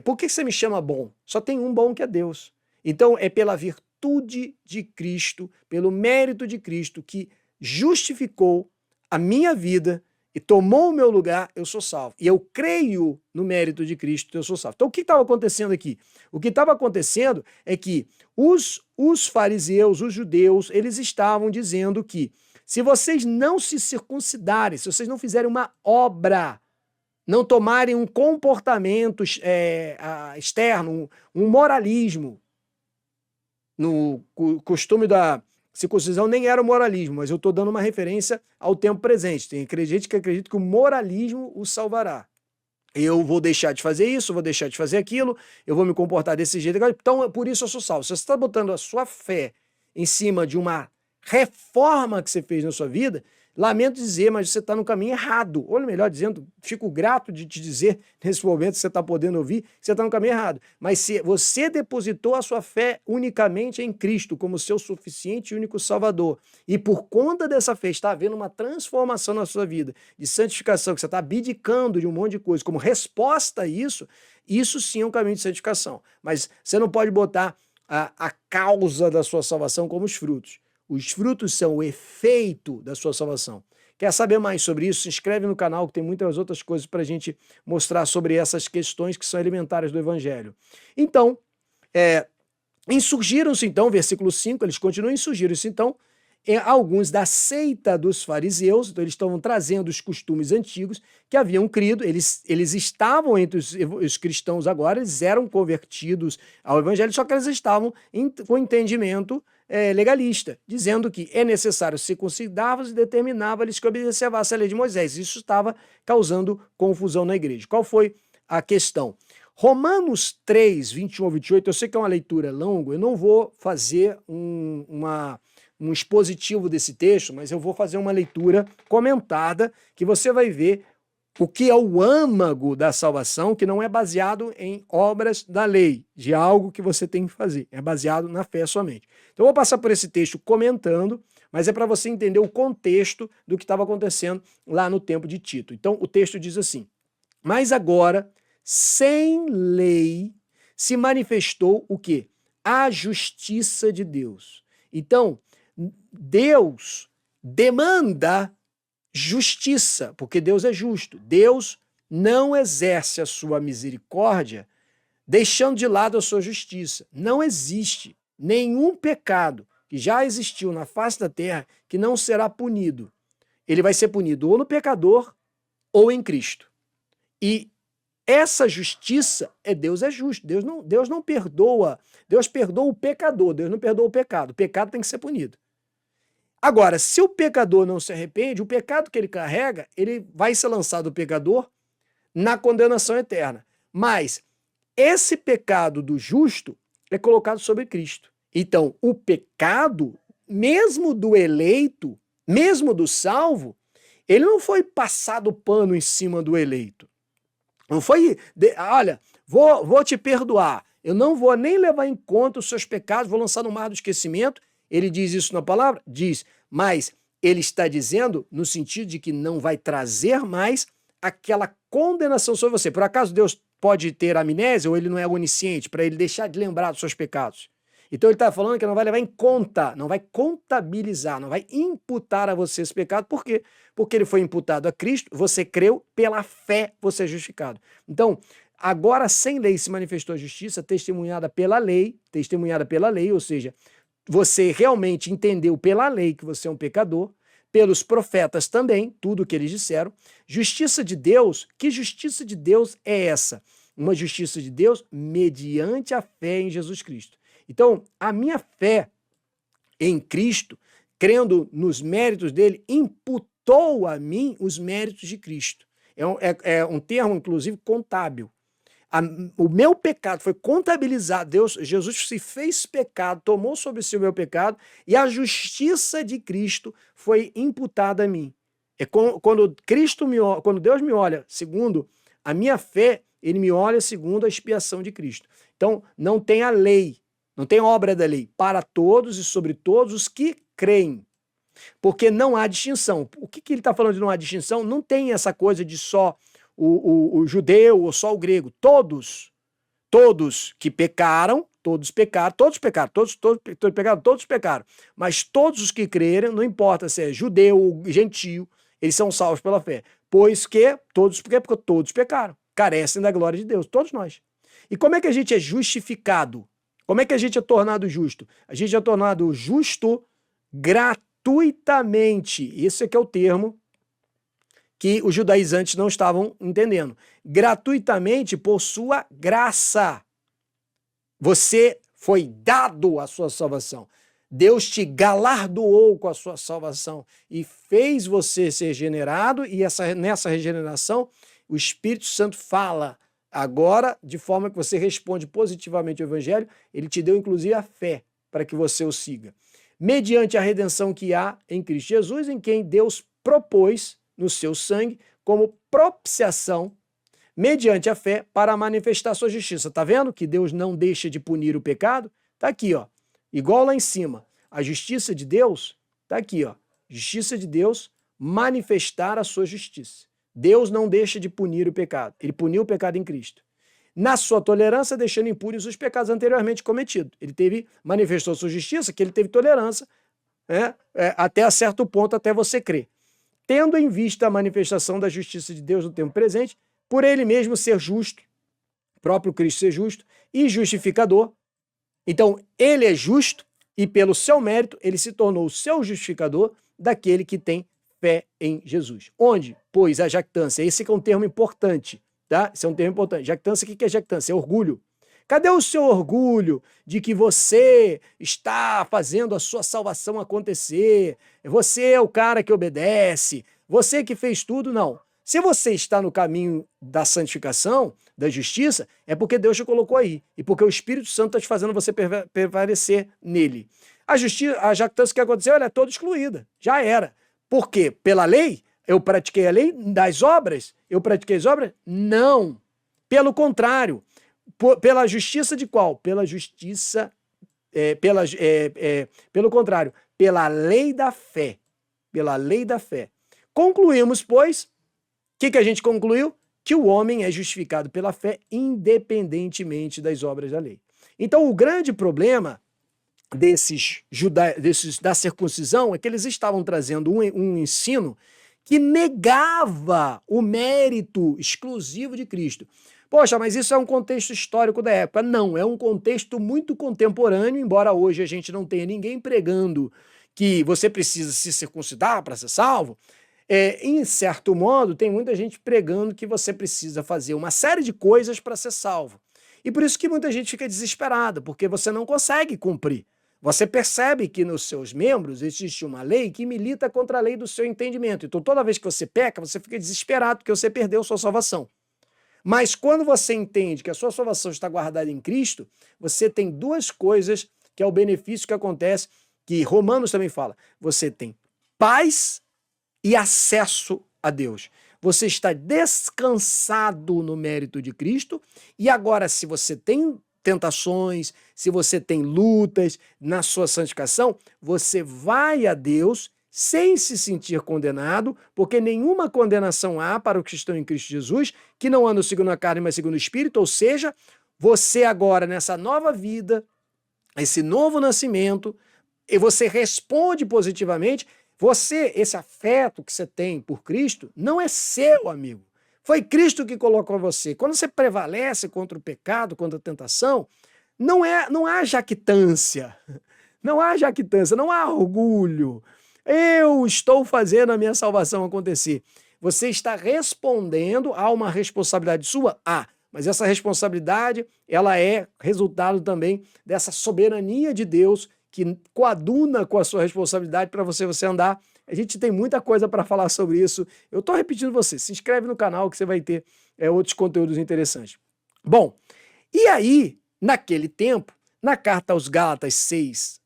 Por que você me chama bom? Só tem um bom que é Deus. Então é pela virtude de Cristo, pelo mérito de Cristo que justificou a minha vida, e tomou o meu lugar, eu sou salvo. E eu creio no mérito de Cristo, eu sou salvo. Então, o que estava acontecendo aqui? O que estava acontecendo é que os fariseus, os judeus, eles estavam dizendo que se vocês não se circuncidarem, se vocês não fizerem uma obra, não tomarem um comportamento externo, um moralismo, no costume da circuncisão nem era o moralismo, mas eu estou dando uma referência ao tempo presente. Tem gente que acredita que o moralismo o salvará. Eu vou deixar de fazer isso, vou deixar de fazer aquilo, eu vou me comportar desse jeito. Então, por isso eu sou salvo. Se você está botando a sua fé em cima de uma reforma que você fez na sua vida, lamento dizer, mas você está no caminho errado. Ou melhor dizendo, fico grato de te dizer, nesse momento que você está podendo ouvir, que você está no caminho errado. Mas se você depositou a sua fé unicamente em Cristo como seu suficiente e único Salvador, e por conta dessa fé está havendo uma transformação na sua vida, de santificação, que você está abdicando de um monte de coisa, como resposta a isso, isso sim é um caminho de santificação. Mas você não pode botar a causa da sua salvação como os frutos. Os frutos são o efeito da sua salvação. Quer saber mais sobre isso? Se inscreve no canal que tem muitas outras coisas para a gente mostrar sobre essas questões que são elementares do Evangelho. Então, insurgiram-se então, versículo 5, eles continuam insurgiram-se então, alguns da seita dos fariseus, então eles estavam trazendo os costumes antigos que haviam crido, eles estavam entre os cristãos agora, eles eram convertidos ao Evangelho, só que eles estavam com entendimento legalista, dizendo que é necessário circuncidar-vos e determinava-lhes que observasse a lei de Moisés. Isso estava causando confusão na igreja. Qual foi a questão? Romanos 3, 21 ao 28, eu sei que é uma leitura longa, eu não vou fazer um expositivo desse texto, mas eu vou fazer uma leitura comentada que você vai ver o que é o âmago da salvação, que não é baseado em obras da lei, de algo que você tem que fazer. É baseado na fé somente. Então eu vou passar por esse texto comentando, mas é para você entender o contexto do que estava acontecendo lá no tempo de Tito. Então o texto diz assim: mas agora, sem lei, se manifestou o quê? A justiça de Deus. Então, Deus demanda justiça, porque Deus é justo. Deus não exerce a sua misericórdia deixando de lado a sua justiça. Não existe nenhum pecado que já existiu na face da terra que não será punido. Ele vai ser punido ou no pecador ou em Cristo. E essa justiça Deus é justo. Deus não perdoa. Deus perdoa o pecador, Deus não perdoa o pecado. O pecado tem que ser punido. Agora, se o pecador não se arrepende, o pecado que ele carrega, ele vai ser lançado o pecador na condenação eterna. Mas esse pecado do justo é colocado sobre Cristo. Então, o pecado, mesmo do eleito, mesmo do salvo, ele não foi passado pano em cima do eleito. Não foi, olha, vou te perdoar, eu não vou nem levar em conta os seus pecados, vou lançar no mar do esquecimento. Ele diz isso na palavra? Diz, mas ele está dizendo no sentido de que não vai trazer mais aquela condenação sobre você. Por acaso Deus pode ter amnésia ou ele não é onisciente para ele deixar de lembrar dos seus pecados? Então ele está falando que não vai levar em conta, não vai contabilizar, não vai imputar a você esse pecado. Por quê? Porque ele foi imputado a Cristo, você creu, pela fé você é justificado. Então, agora sem lei se manifestou a justiça, testemunhada pela lei, ou seja, você realmente entendeu pela lei que você é um pecador, pelos profetas também, tudo o que eles disseram. Justiça de Deus, que justiça de Deus é essa? Uma justiça de Deus mediante a fé em Jesus Cristo. Então, a minha fé em Cristo, crendo nos méritos dele, imputou a mim os méritos de Cristo. É um termo, inclusive, contábil. O meu pecado foi contabilizado, Jesus se fez pecado, tomou sobre si o meu pecado, e a justiça de Cristo foi imputada a mim. Quando Deus me olha segundo a minha fé, ele me olha segundo a expiação de Cristo. Então, não tem a lei, não tem obra da lei, para todos e sobre todos os que creem. Porque não há distinção. O que ele está falando de não há distinção? Não tem essa coisa de só o judeu ou só o grego. Todos que pecaram, todos pecaram, mas todos os que creram, não importa se é judeu ou gentio, eles são salvos pela fé. Pois que todos, porque todos pecaram, carecem da glória de Deus, todos nós. E como é que a gente é justificado? Como é que a gente é tornado justo? A gente é tornado justo gratuitamente. Esse é que é o termo que os judaizantes não estavam entendendo. Gratuitamente por sua graça. Você foi dado a sua salvação. Deus te galardoou com a sua salvação e fez você ser regenerado, e nessa regeneração o Espírito Santo fala agora, de forma que você responde positivamente ao Evangelho. Ele te deu inclusive a fé para que você o siga. Mediante a redenção que há em Cristo Jesus, em quem Deus propôs no seu sangue como propiciação, mediante a fé, para manifestar sua justiça. Tá vendo que Deus não deixa de punir o pecado? Tá aqui, ó. Igual lá em cima. A justiça de Deus, tá aqui, ó. Justiça de Deus, manifestar a sua justiça. Deus não deixa de punir o pecado. Ele puniu o pecado em Cristo. Na sua tolerância, deixando impunes os pecados anteriormente cometidos. Ele manifestou sua justiça, que ele teve tolerância, né, até a certo ponto, até você crer. Tendo em vista a manifestação da justiça de Deus no tempo presente, por ele mesmo ser justo, próprio Cristo ser justo e justificador. Então, ele é justo e pelo seu mérito ele se tornou o seu justificador daquele que tem fé em Jesus. Onde? Pois a jactância. Esse é um termo importante, tá? Esse é um termo importante. Jactância, o que é jactância? É orgulho. Cadê o seu orgulho de que você está fazendo a sua salvação acontecer? Você é o cara que obedece, você que fez tudo? Não. Se você está no caminho da santificação, da justiça, é porque Deus te colocou aí. E porque o Espírito Santo está te fazendo você prevalecer nele. A jactância que aconteceu, ela é toda excluída. Já era. Por quê? Pela lei? Eu pratiquei a lei das obras? Eu pratiquei as obras? Não. Pelo contrário. Pela justiça de qual? Pela justiça, pelo contrário, pela lei da fé. Pela lei da fé. Concluímos, pois, o que a gente concluiu? Que o homem é justificado pela fé independentemente das obras da lei. Então, o grande problema desses da circuncisão é que eles estavam trazendo um ensino que negava o mérito exclusivo de Cristo. Poxa, mas isso é um contexto histórico da época. Não, é um contexto muito contemporâneo, embora hoje a gente não tenha ninguém pregando que você precisa se circuncidar para ser salvo. Em certo modo, tem muita gente pregando que você precisa fazer uma série de coisas para ser salvo. E por isso que muita gente fica desesperada, porque você não consegue cumprir. Você percebe que nos seus membros existe uma lei que milita contra a lei do seu entendimento. Então, toda vez que você peca, você fica desesperado porque você perdeu sua salvação. Mas quando você entende que a sua salvação está guardada em Cristo, você tem duas coisas que é o benefício que acontece, que Romanos também fala. Você tem paz e acesso a Deus. Você está descansado no mérito de Cristo, e agora, se você tem tentações, se você tem lutas na sua santificação, você vai a Deus sem se sentir condenado, porque nenhuma condenação há para os que estão em Cristo Jesus, que não andam segundo a carne, mas segundo o Espírito. Ou seja, você agora, nessa nova vida, esse novo nascimento, e você responde positivamente. Esse afeto que você tem por Cristo, não é seu, amigo. Foi Cristo que colocou você. Quando você prevalece contra o pecado, contra a tentação, não há jactância. Não há jactância, não há orgulho. Eu estou fazendo a minha salvação acontecer. Você está respondendo a uma responsabilidade sua? Mas essa responsabilidade, ela é resultado também dessa soberania de Deus que coaduna com a sua responsabilidade para você andar. A gente tem muita coisa para falar sobre isso. Eu estou repetindo você. Se inscreve no canal que você vai ter outros conteúdos interessantes. Bom, e aí, naquele tempo, na carta aos Gálatas 6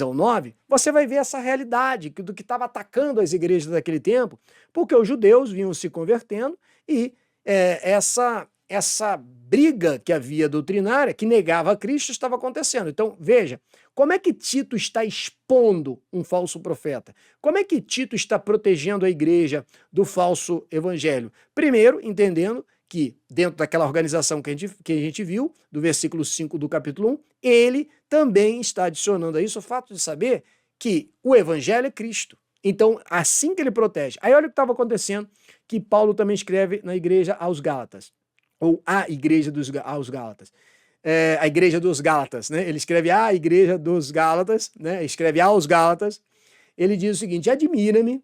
ao 9, você vai ver essa realidade do que estava atacando as igrejas daquele tempo, porque os judeus vinham se convertendo e essa briga que havia doutrinária, que negava a Cristo, estava acontecendo. Então, veja, como é que Tito está expondo um falso profeta? Como é que Tito está protegendo a igreja do falso evangelho? Primeiro, entendendo que dentro daquela organização que a gente viu, do versículo 5 do capítulo 1, ele também está adicionando a isso o fato de saber que o evangelho é Cristo. Então, assim que ele protege. Aí olha o que estava acontecendo, que Paulo também escreve na igreja aos Gálatas, ou a igreja aos Gálatas. A igreja dos Gálatas, né? Ele escreve a igreja dos Gálatas, né? Escreve aos Gálatas. Ele diz o seguinte: admira-me,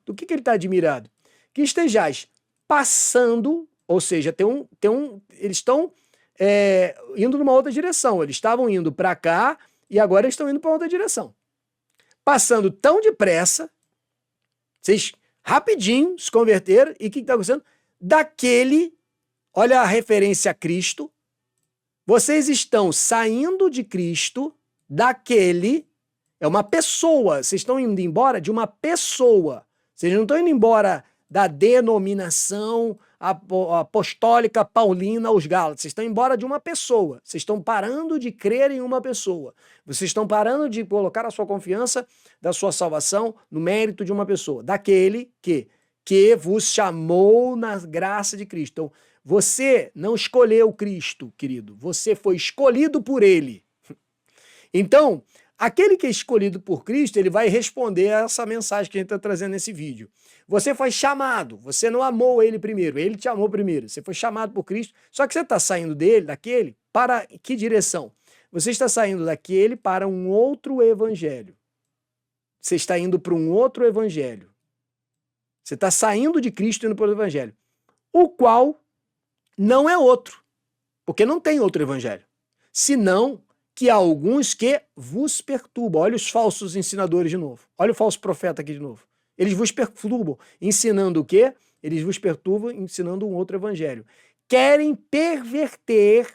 do que ele está admirado? Que estejais passando, ou seja, eles estão indo numa outra direção. Eles estavam indo para cá e agora eles estão indo para outra direção. Passando tão depressa, vocês rapidinho se converteram, e o que está acontecendo? Daquele, olha a referência a Cristo, vocês estão saindo de Cristo, daquele, é uma pessoa, vocês estão indo embora de uma pessoa, vocês não estão indo embora da denominação apostólica paulina aos Gálatas, vocês estão embora de uma pessoa, vocês estão parando de crer em uma pessoa, vocês estão parando de colocar a sua confiança da sua salvação no mérito de uma pessoa, daquele que vos chamou na graça de Cristo. Então, você não escolheu Cristo, querido, você foi escolhido por ele. Então, aquele que é escolhido por Cristo, ele vai responder a essa mensagem que a gente está trazendo nesse vídeo. Você foi chamado, você não amou ele primeiro, ele te amou primeiro. Você foi chamado por Cristo, só que você está saindo daquele, para que direção? Você está saindo daquele para um outro evangelho. Você está indo para um outro evangelho. Você está saindo de Cristo e indo para o evangelho, o qual não é outro, porque não tem outro evangelho, senão que há alguns que vos perturbam. Olha os falsos ensinadores de novo. Olha o falso profeta aqui de novo. Eles vos perturbam, ensinando o quê? Eles vos perturbam, ensinando um outro evangelho. Querem perverter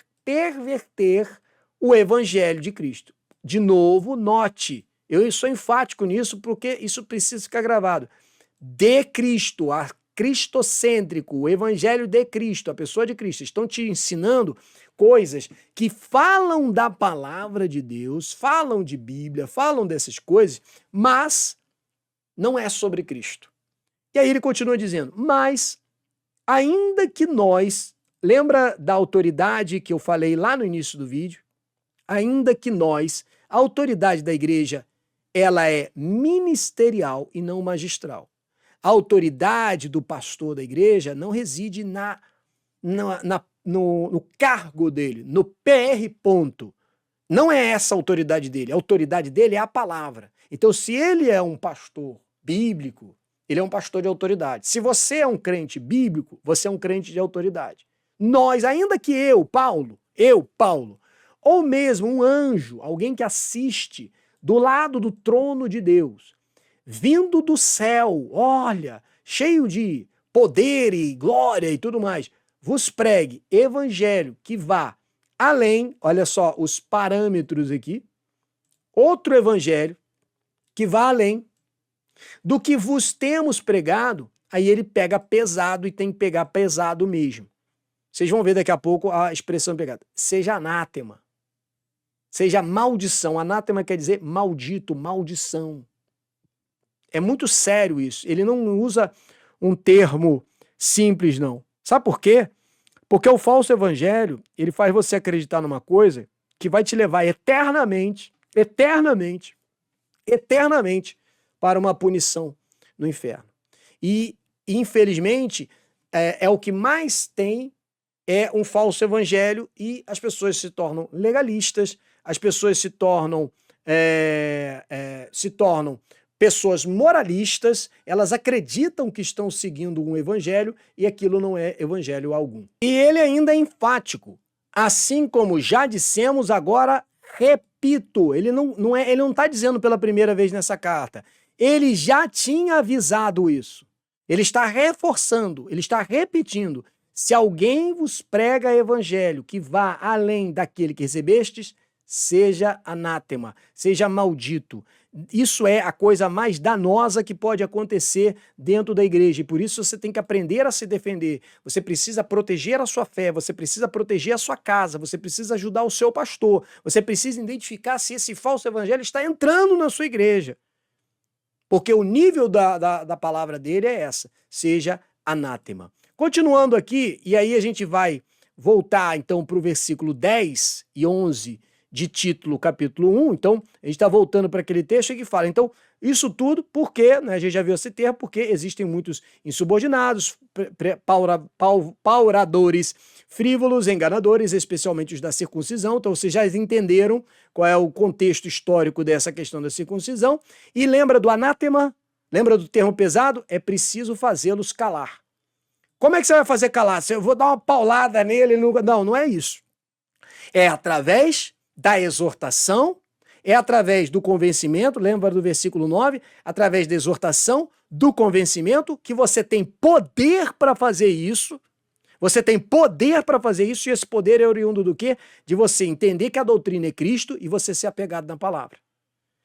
o evangelho de Cristo. De novo, note, eu sou enfático nisso porque isso precisa ficar gravado. De Cristo, cristocêntrico, o evangelho de Cristo, a pessoa de Cristo, estão te ensinando coisas que falam da palavra de Deus, falam de Bíblia, falam dessas coisas, mas não é sobre Cristo. E aí ele continua dizendo, mas ainda que nós, lembra da autoridade que eu falei lá no início do vídeo? Ainda que nós, a autoridade da igreja, ela é ministerial e não magistral. A autoridade do pastor da igreja não reside no cargo dele, no PR ponto. Não é essa a autoridade dele. A autoridade dele é a palavra. Então, se ele é um pastor bíblico, ele é um pastor de autoridade. Se você é um crente bíblico, você é um crente de autoridade. Nós, ainda que eu, Paulo, ou mesmo um anjo, alguém que assiste do lado do trono de Deus, vindo do céu, olha, cheio de poder e glória e tudo mais, vos pregue evangelho que vá além, olha só os parâmetros aqui, outro evangelho que vá além do que vos temos pregado, aí ele pega pesado e tem que pegar pesado mesmo. Vocês vão ver daqui a pouco a expressão pegada. Seja anátema, seja maldição. Anátema quer dizer maldito, maldição. É muito sério isso. Ele não usa um termo simples, não. Sabe por quê? Porque o falso evangelho, ele faz você acreditar numa coisa que vai te levar eternamente para uma punição no inferno. E, infelizmente, é o que mais tem é um falso evangelho e as pessoas se tornam legalistas, as pessoas se tornam pessoas moralistas, elas acreditam que estão seguindo um evangelho e aquilo não é evangelho algum. E ele ainda é enfático. Assim como já dissemos, agora repito. Ele não está dizendo pela primeira vez nessa carta. Ele já tinha avisado isso. Ele está reforçando, ele está repetindo. Se alguém vos prega evangelho que vá além daquele que recebestes, seja anátema, seja maldito. Isso é a coisa mais danosa que pode acontecer dentro da igreja e por isso você tem que aprender a se defender. Você precisa proteger a sua fé, você precisa proteger a sua casa, você precisa ajudar o seu pastor, você precisa identificar se esse falso evangelho está entrando na sua igreja. Porque o nível da palavra dele é essa, seja anátema. Continuando aqui, e aí a gente vai voltar então para o versículo 10 e 11 de título, capítulo 1. Então, a gente está voltando para aquele texto que fala, então, isso tudo porque, né, a gente já viu esse termo, porque existem muitos insubordinados, pauradores, frívolos, enganadores, especialmente os da circuncisão. Então, vocês já entenderam qual é o contexto histórico dessa questão da circuncisão. E lembra do anátema? Lembra do termo pesado? É preciso fazê-los calar. Como é que você vai fazer calar? Eu vou dar uma paulada nele? Não, não é isso. É através da exortação, é através do convencimento, lembra do versículo 9? Através da exortação, do convencimento, que você tem poder para fazer isso. Você tem poder para fazer isso, e esse poder é oriundo do quê? De você entender que a doutrina é Cristo e você ser apegado na palavra.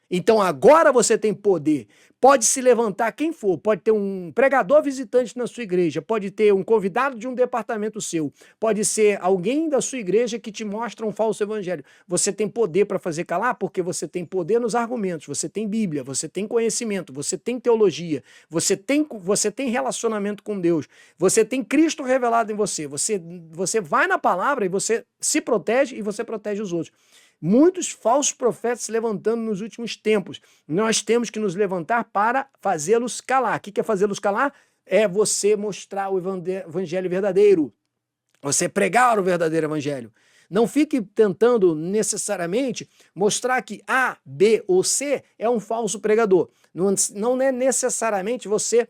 Então agora você tem poder. Pode se levantar quem for, pode ter um pregador visitante na sua igreja, pode ter um convidado de um departamento seu, pode ser alguém da sua igreja que te mostra um falso evangelho. Você tem poder para fazer calar porque você tem poder nos argumentos, você tem Bíblia, você tem conhecimento, você tem teologia, você tem relacionamento com Deus, você tem Cristo revelado em você, você vai na palavra e você se protege e você protege os outros. Muitos falsos profetas se levantando nos últimos tempos. Nós temos que nos levantar para fazê-los calar. O que é fazê-los calar? É você mostrar o evangelho verdadeiro. Você pregar o verdadeiro evangelho. Não fique tentando necessariamente mostrar que A, B ou C é um falso pregador. Não é necessariamente você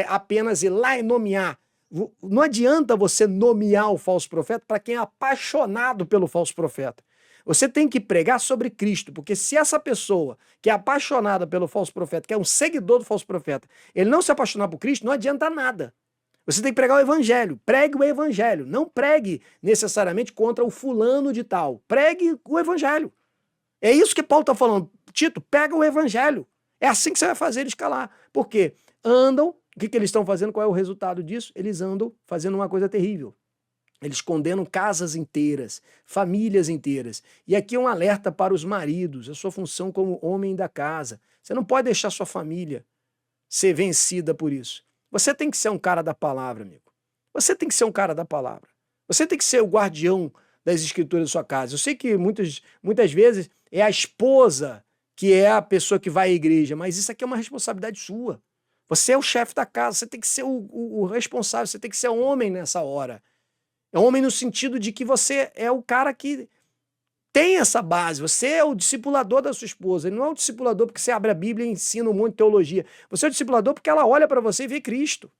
apenas ir lá e nomear. Não adianta você nomear o falso profeta para quem é apaixonado pelo falso profeta. Você tem que pregar sobre Cristo, porque se essa pessoa que é apaixonada pelo falso profeta, que é um seguidor do falso profeta, ele não se apaixonar por Cristo, não adianta nada. Você tem que pregar o evangelho. Pregue o evangelho. Não pregue necessariamente contra o fulano de tal. Pregue o evangelho. É isso que Paulo está falando. Tito, pega o evangelho. É assim que você vai fazer eles calar. Porque andam, o que eles estão fazendo? Qual é o resultado disso? Eles andam fazendo uma coisa terrível. Eles condenam casas inteiras, famílias inteiras. E aqui é um alerta para os maridos, a sua função como homem da casa. Você não pode deixar sua família ser vencida por isso. Você tem que ser um cara da palavra, amigo. Você tem que ser um cara da palavra. Você tem que ser o guardião das escrituras da sua casa. Eu sei que muitas vezes é a esposa que é a pessoa que vai à igreja, mas isso aqui é uma responsabilidade sua. Você é o chefe da casa, você tem que ser o responsável, você tem que ser homem nessa hora. É homem no sentido de que você é o cara que tem essa base. Você é o discipulador da sua esposa. Ele não é o discipulador porque você abre a Bíblia e ensina um monte de teologia. Você é o discipulador porque ela olha para você e vê Cristo.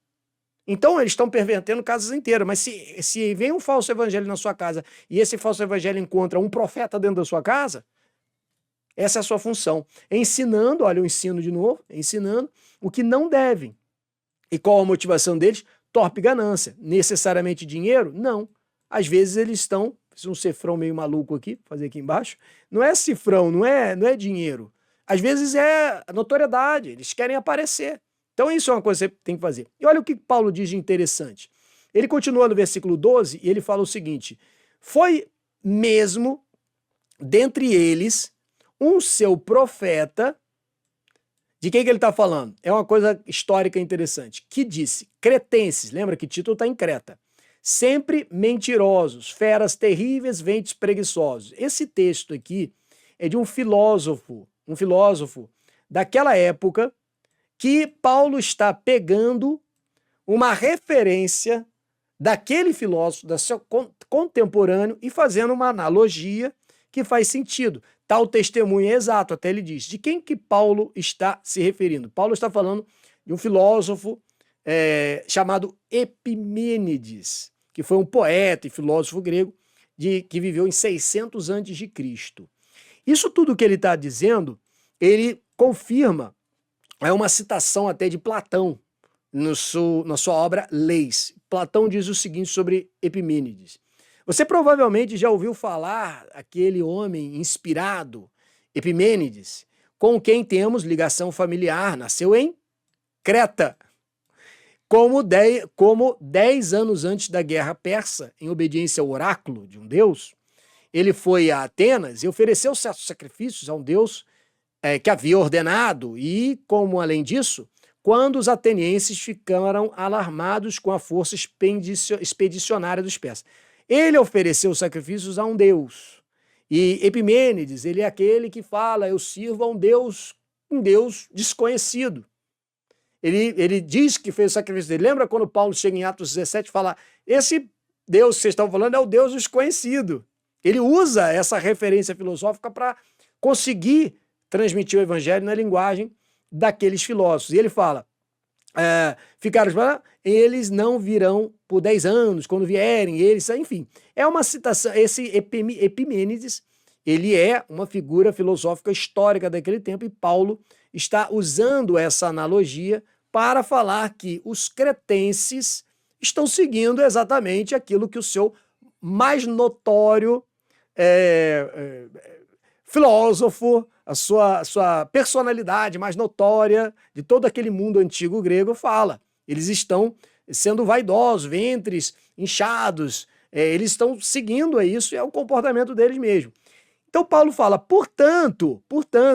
Então eles estão pervertendo casas inteiras. Mas se vem um falso evangelho na sua casa e esse falso evangelho encontra um profeta dentro da sua casa, essa é a sua função. Ensinando, olha, eu ensino de novo, ensinando o que não devem. E qual a motivação deles? Torpe ganância. Necessariamente dinheiro? Não. Às vezes eles estão, fiz um cifrão meio maluco aqui, vou fazer aqui embaixo, não é cifrão, não é dinheiro. Às vezes é notoriedade, eles querem aparecer. Então isso é uma coisa que você tem que fazer. E olha o que Paulo diz de interessante. Ele continua no versículo 12 e ele fala o seguinte: foi mesmo dentre eles um seu profeta. De quem que ele está falando? É uma coisa histórica interessante. Que disse, cretenses, lembra que Tito está em Creta, sempre mentirosos, feras terríveis, ventos preguiçosos. Esse texto aqui é de um filósofo daquela época que Paulo está pegando uma referência daquele filósofo, da seu contemporâneo, e fazendo uma analogia que faz sentido. Tal testemunho é exato, até ele diz. De quem que Paulo está se referindo? Paulo está falando de um filósofo chamado Epimênides, que foi um poeta e filósofo grego que viveu em 600 a.C. Isso tudo que ele está dizendo, ele confirma, é uma citação até de Platão, na sua obra Leis. Platão diz o seguinte sobre Epimênides. Você provavelmente já ouviu falar aquele homem inspirado, Epimênides, com quem temos ligação familiar, nasceu em Creta. Como 10 anos antes da guerra persa, em obediência ao oráculo de um deus, ele foi a Atenas e ofereceu certos sacrifícios a um deus que havia ordenado. E, como além disso, quando os atenienses ficaram alarmados com a força expedicionária dos persas. Ele ofereceu sacrifícios a um deus. E Epimênides, ele é aquele que fala, eu sirvo a um Deus desconhecido. Ele diz que fez o sacrifício dele. Lembra quando Paulo chega em Atos 17 e fala, esse Deus que vocês estão falando é o Deus desconhecido. Ele usa essa referência filosófica para conseguir transmitir o evangelho na linguagem daqueles filósofos. E ele fala, ficaram, eles não virão por 10 anos, quando vierem, eles, enfim. É uma citação, esse Epimênides, ele é uma figura filosófica histórica daquele tempo, e Paulo está usando essa analogia para falar que os cretenses estão seguindo exatamente aquilo que o seu mais notório filósofo, a sua personalidade mais notória de todo aquele mundo antigo grego fala. Eles estão sendo vaidosos, ventres inchados, eles estão seguindo isso, é o comportamento deles mesmo. Então Paulo fala, portanto,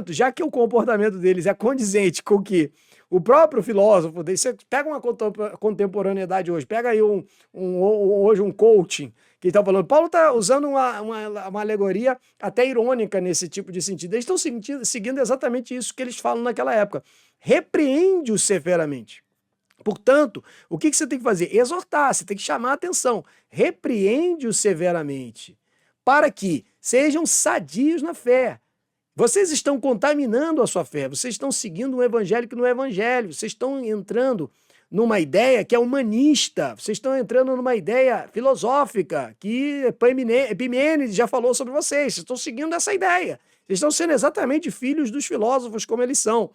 já que o comportamento deles é condizente com que o próprio filósofo, você pega uma contemporaneidade hoje, pega aí hoje um coaching, que está falando, Paulo está usando uma alegoria até irônica nesse tipo de sentido. Eles estão seguindo exatamente isso que eles falam naquela época. Repreende-o severamente. Portanto, o que você tem que fazer? Exortar, você tem que chamar a atenção. Repreende-o severamente, para que sejam sadios na fé. Vocês estão contaminando a sua fé, vocês estão seguindo um evangelho que não é evangelho, vocês estão entrando numa ideia que é humanista, vocês estão entrando numa ideia filosófica que Epimênides já falou sobre vocês estão seguindo essa ideia. Vocês estão sendo exatamente filhos dos filósofos como eles são.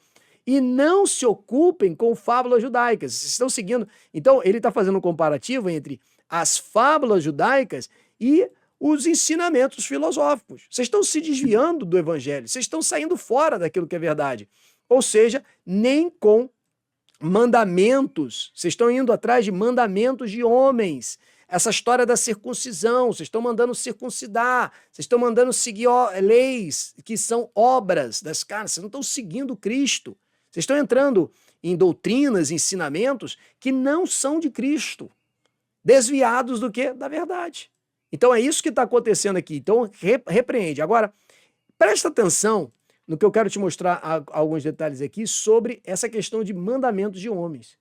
E não se ocupem com fábulas judaicas. Vocês estão seguindo. Então, ele está fazendo um comparativo entre as fábulas judaicas e os ensinamentos filosóficos. Vocês estão se desviando do evangelho, vocês estão saindo fora daquilo que é verdade. Ou seja, nem com mandamentos, vocês estão indo atrás de mandamentos de homens. Essa história da circuncisão, vocês estão mandando circuncidar, vocês estão mandando seguir leis que são obras das carnes, vocês não estão seguindo Cristo. Vocês estão entrando em doutrinas, ensinamentos que não são de Cristo, desviados do quê? Da verdade. Então é isso que está acontecendo aqui. Então repreende. Agora, presta atenção no que eu quero te mostrar alguns detalhes aqui sobre essa questão de mandamentos de homens.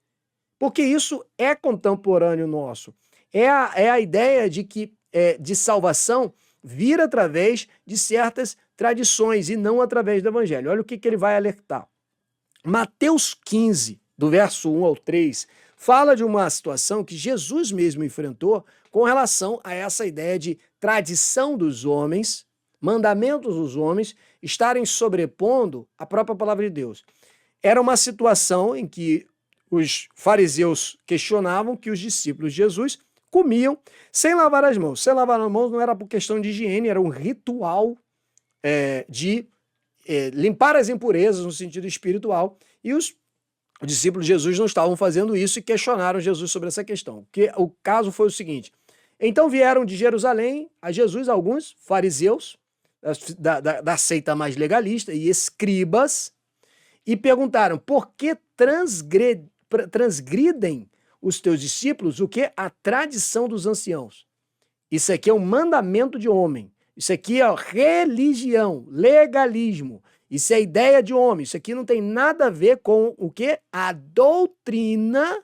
Porque isso é contemporâneo nosso. É a ideia de que de salvação vir através de certas tradições e não através do evangelho. Olha o que ele vai alertar. Mateus 15, do verso 1 ao 3, fala de uma situação que Jesus mesmo enfrentou com relação a essa ideia de tradição dos homens, mandamentos dos homens, estarem sobrepondo a própria palavra de Deus. Era uma situação em que os fariseus questionavam que os discípulos de Jesus comiam sem lavar as mãos. Sem lavar as mãos não era por questão de higiene, era um ritual de limpar as impurezas no sentido espiritual, e os discípulos de Jesus não estavam fazendo isso e questionaram Jesus sobre essa questão. O caso foi o seguinte, então vieram de Jerusalém a Jesus alguns fariseus, da seita mais legalista, e escribas, e perguntaram, por que transgridem os teus discípulos o que? A tradição dos anciãos. Isso aqui é um mandamento de homem. Isso aqui é religião, legalismo. Isso é ideia de homem. Isso aqui não tem nada a ver com o quê? A doutrina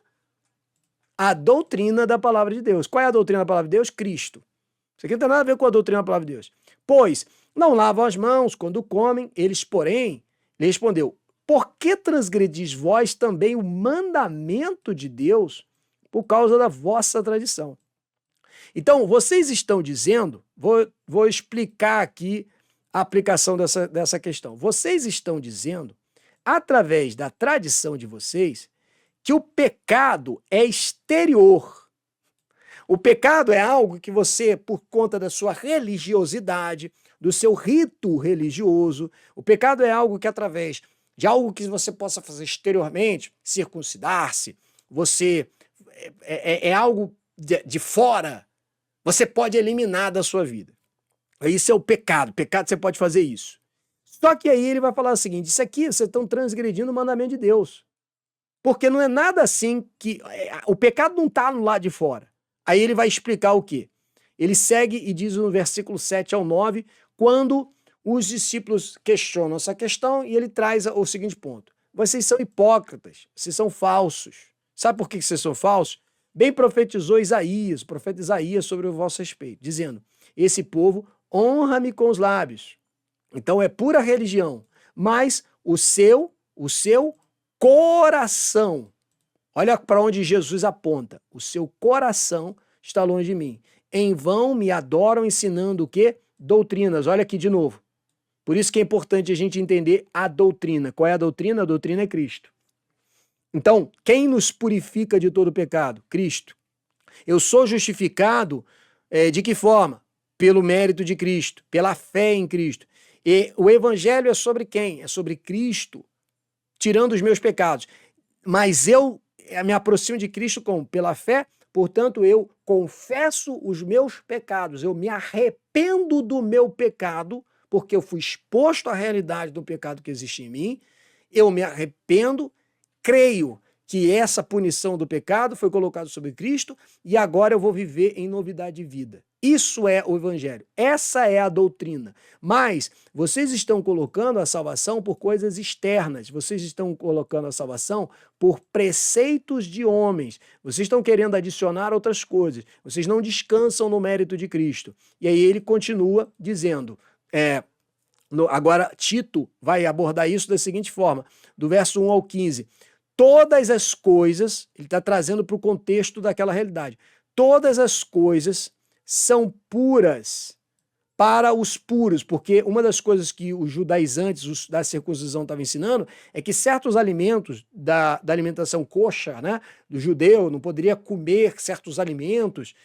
da palavra de Deus. Qual é a doutrina da palavra de Deus? Cristo. Isso aqui não tem nada a ver com a doutrina da palavra de Deus. Pois não lavam as mãos quando comem, eles, porém, lhe respondeu, por que transgredis vós também o mandamento de Deus por causa da vossa tradição? Então, vocês estão dizendo, vou explicar aqui a aplicação dessa questão. Vocês estão dizendo, através da tradição de vocês, que o pecado é exterior. O pecado é algo que você, por conta da sua religiosidade, do seu rito religioso, o pecado é algo que através de algo que você possa fazer exteriormente, circuncidar-se, você é algo de fora, você pode eliminar da sua vida. Isso é o pecado. Pecado você pode fazer isso. Só que aí ele vai falar o seguinte, isso aqui vocês estão transgredindo o mandamento de Deus. Porque não é nada assim que... O pecado não está no lado de fora. Aí ele vai explicar o quê? Ele segue e diz no versículo 7 ao 9 quando os discípulos questionam essa questão e ele traz o seguinte ponto: vocês são hipócritas, vocês são falsos. Sabe por que vocês são falsos? Bem profetizou Isaías, o profeta Isaías, sobre o vosso respeito, dizendo: esse povo honra-me com os lábios. Então é pura religião, mas o seu coração, olha para onde Jesus aponta, o seu coração está longe de mim. Em vão me adoram ensinando o quê? Doutrinas. Olha aqui de novo. Por isso que é importante a gente entender a doutrina. Qual é a doutrina? A doutrina é Cristo. Então, quem nos purifica de todo pecado? Cristo. Eu sou justificado de que forma? Pelo mérito de Cristo, pela fé em Cristo. E o evangelho é sobre quem? É sobre Cristo, tirando os meus pecados. Mas eu me aproximo de Cristo como? Pela fé, portanto eu confesso os meus pecados, eu me arrependo do meu pecado, porque eu fui exposto à realidade do pecado que existe em mim, eu me arrependo, creio que essa punição do pecado foi colocada sobre Cristo e agora eu vou viver em novidade de vida. Isso é o evangelho, essa é a doutrina. Mas vocês estão colocando a salvação por coisas externas, vocês estão colocando a salvação por preceitos de homens, vocês estão querendo adicionar outras coisas, vocês não descansam no mérito de Cristo. E aí ele continua dizendo, agora Tito vai abordar isso da seguinte forma, do verso 1 ao 15, todas as coisas, ele está trazendo para o contexto daquela realidade, todas as coisas são puras para os puros, porque uma das coisas que os judaizantes da circuncisão estavam ensinando é que certos alimentos da alimentação kosher, né, do judeu, não poderia comer certos alimentos,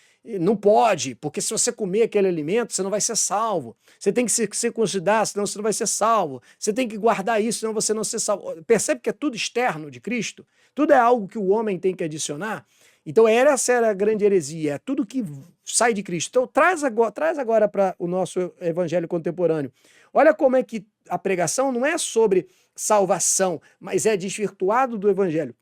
não pode, porque se você comer aquele alimento, você não vai ser salvo. Você tem que se circuncidar, senão você não vai ser salvo. Você tem que guardar isso, senão você não vai ser salvo. Percebe que é tudo externo de Cristo? Tudo é algo que o homem tem que adicionar? Então essa era a grande heresia, é tudo que sai de Cristo. Então traz agora para o nosso evangelho contemporâneo. Olha como é que a pregação não é sobre salvação, mas é desvirtuado do evangelho.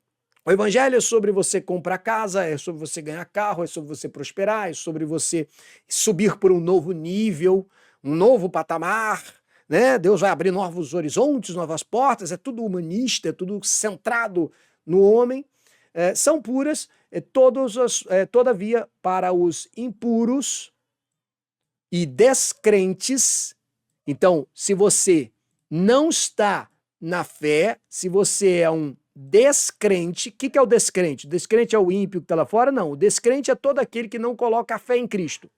O evangelho é sobre você comprar casa, é sobre você ganhar carro, é sobre você prosperar, é sobre você subir por um novo nível, um novo patamar, né? Deus vai abrir novos horizontes, novas portas, é tudo humanista, é tudo centrado no homem. São puras, todavia, para os impuros e descrentes. Então, se você não está na fé, se você é um descrente, o que é o descrente? O descrente é o ímpio que está lá fora? Não, o descrente é todo aquele que não coloca a fé em Cristo.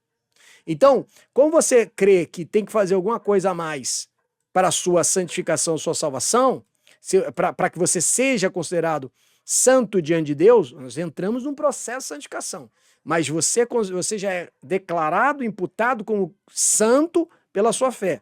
Então, como você crê que tem que fazer alguma coisa a mais para a sua santificação, sua salvação, para que você seja considerado santo diante de Deus, nós entramos num processo de santificação. Mas você já é declarado, imputado como santo pela sua fé.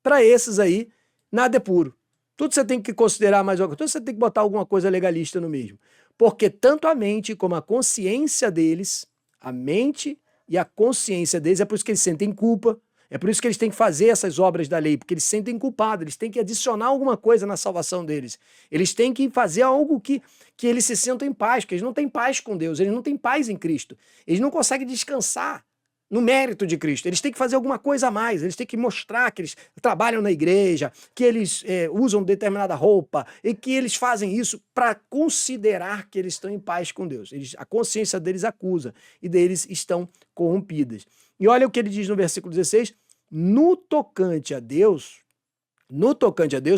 Para esses aí, nada é puro. Tudo você tem que considerar mais alguma coisa, tudo você tem que botar alguma coisa legalista no mesmo. Porque tanto a mente como a consciência deles, a mente e a consciência deles, é por isso que eles sentem culpa, é por isso que eles têm que fazer essas obras da lei, porque eles se sentem culpados, eles têm que adicionar alguma coisa na salvação deles. Eles têm que fazer algo que eles se sintam em paz, porque eles não têm paz com Deus, eles não têm paz em Cristo. Eles não conseguem descansar no mérito de Cristo. Eles têm que fazer alguma coisa a mais, eles têm que mostrar que eles trabalham na igreja, que eles usam determinada roupa e que eles fazem isso para considerar que eles estão em paz com Deus. A consciência deles acusa e deles estão corrompidas. E olha o que ele diz no versículo 16, no tocante a Deus,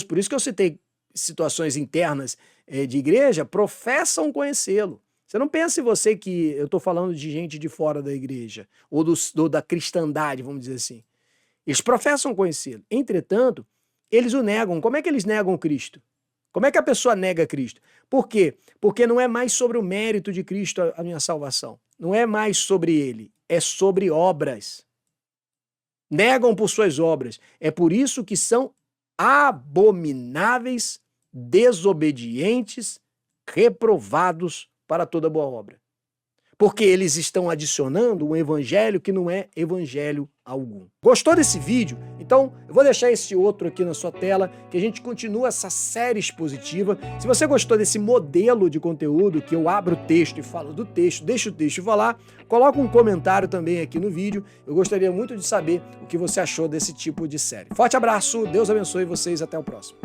por isso que eu citei situações internas de igreja, professam conhecê-lo. Você não pensa em você que eu estou falando de gente de fora da igreja, ou da cristandade, vamos dizer assim. Eles professam conhecê-lo. Entretanto, eles o negam. Como é que eles negam Cristo? Como é que a pessoa nega Cristo? Por quê? Porque não é mais sobre o mérito de Cristo a minha salvação. Não é mais sobre ele. É sobre obras. Negam por suas obras. É por isso que são abomináveis, desobedientes, reprovados para toda boa obra. porque eles estão adicionando um evangelho que não é evangelho algum. Gostou desse vídeo? Então eu vou deixar esse outro aqui na sua tela, que a gente continua essa série expositiva. Se você gostou desse modelo de conteúdo, que eu abro o texto e falo do texto, deixo o texto falar, coloca um comentário também aqui no vídeo. Eu gostaria muito de saber o que você achou desse tipo de série. Forte abraço, Deus abençoe vocês, até o próximo.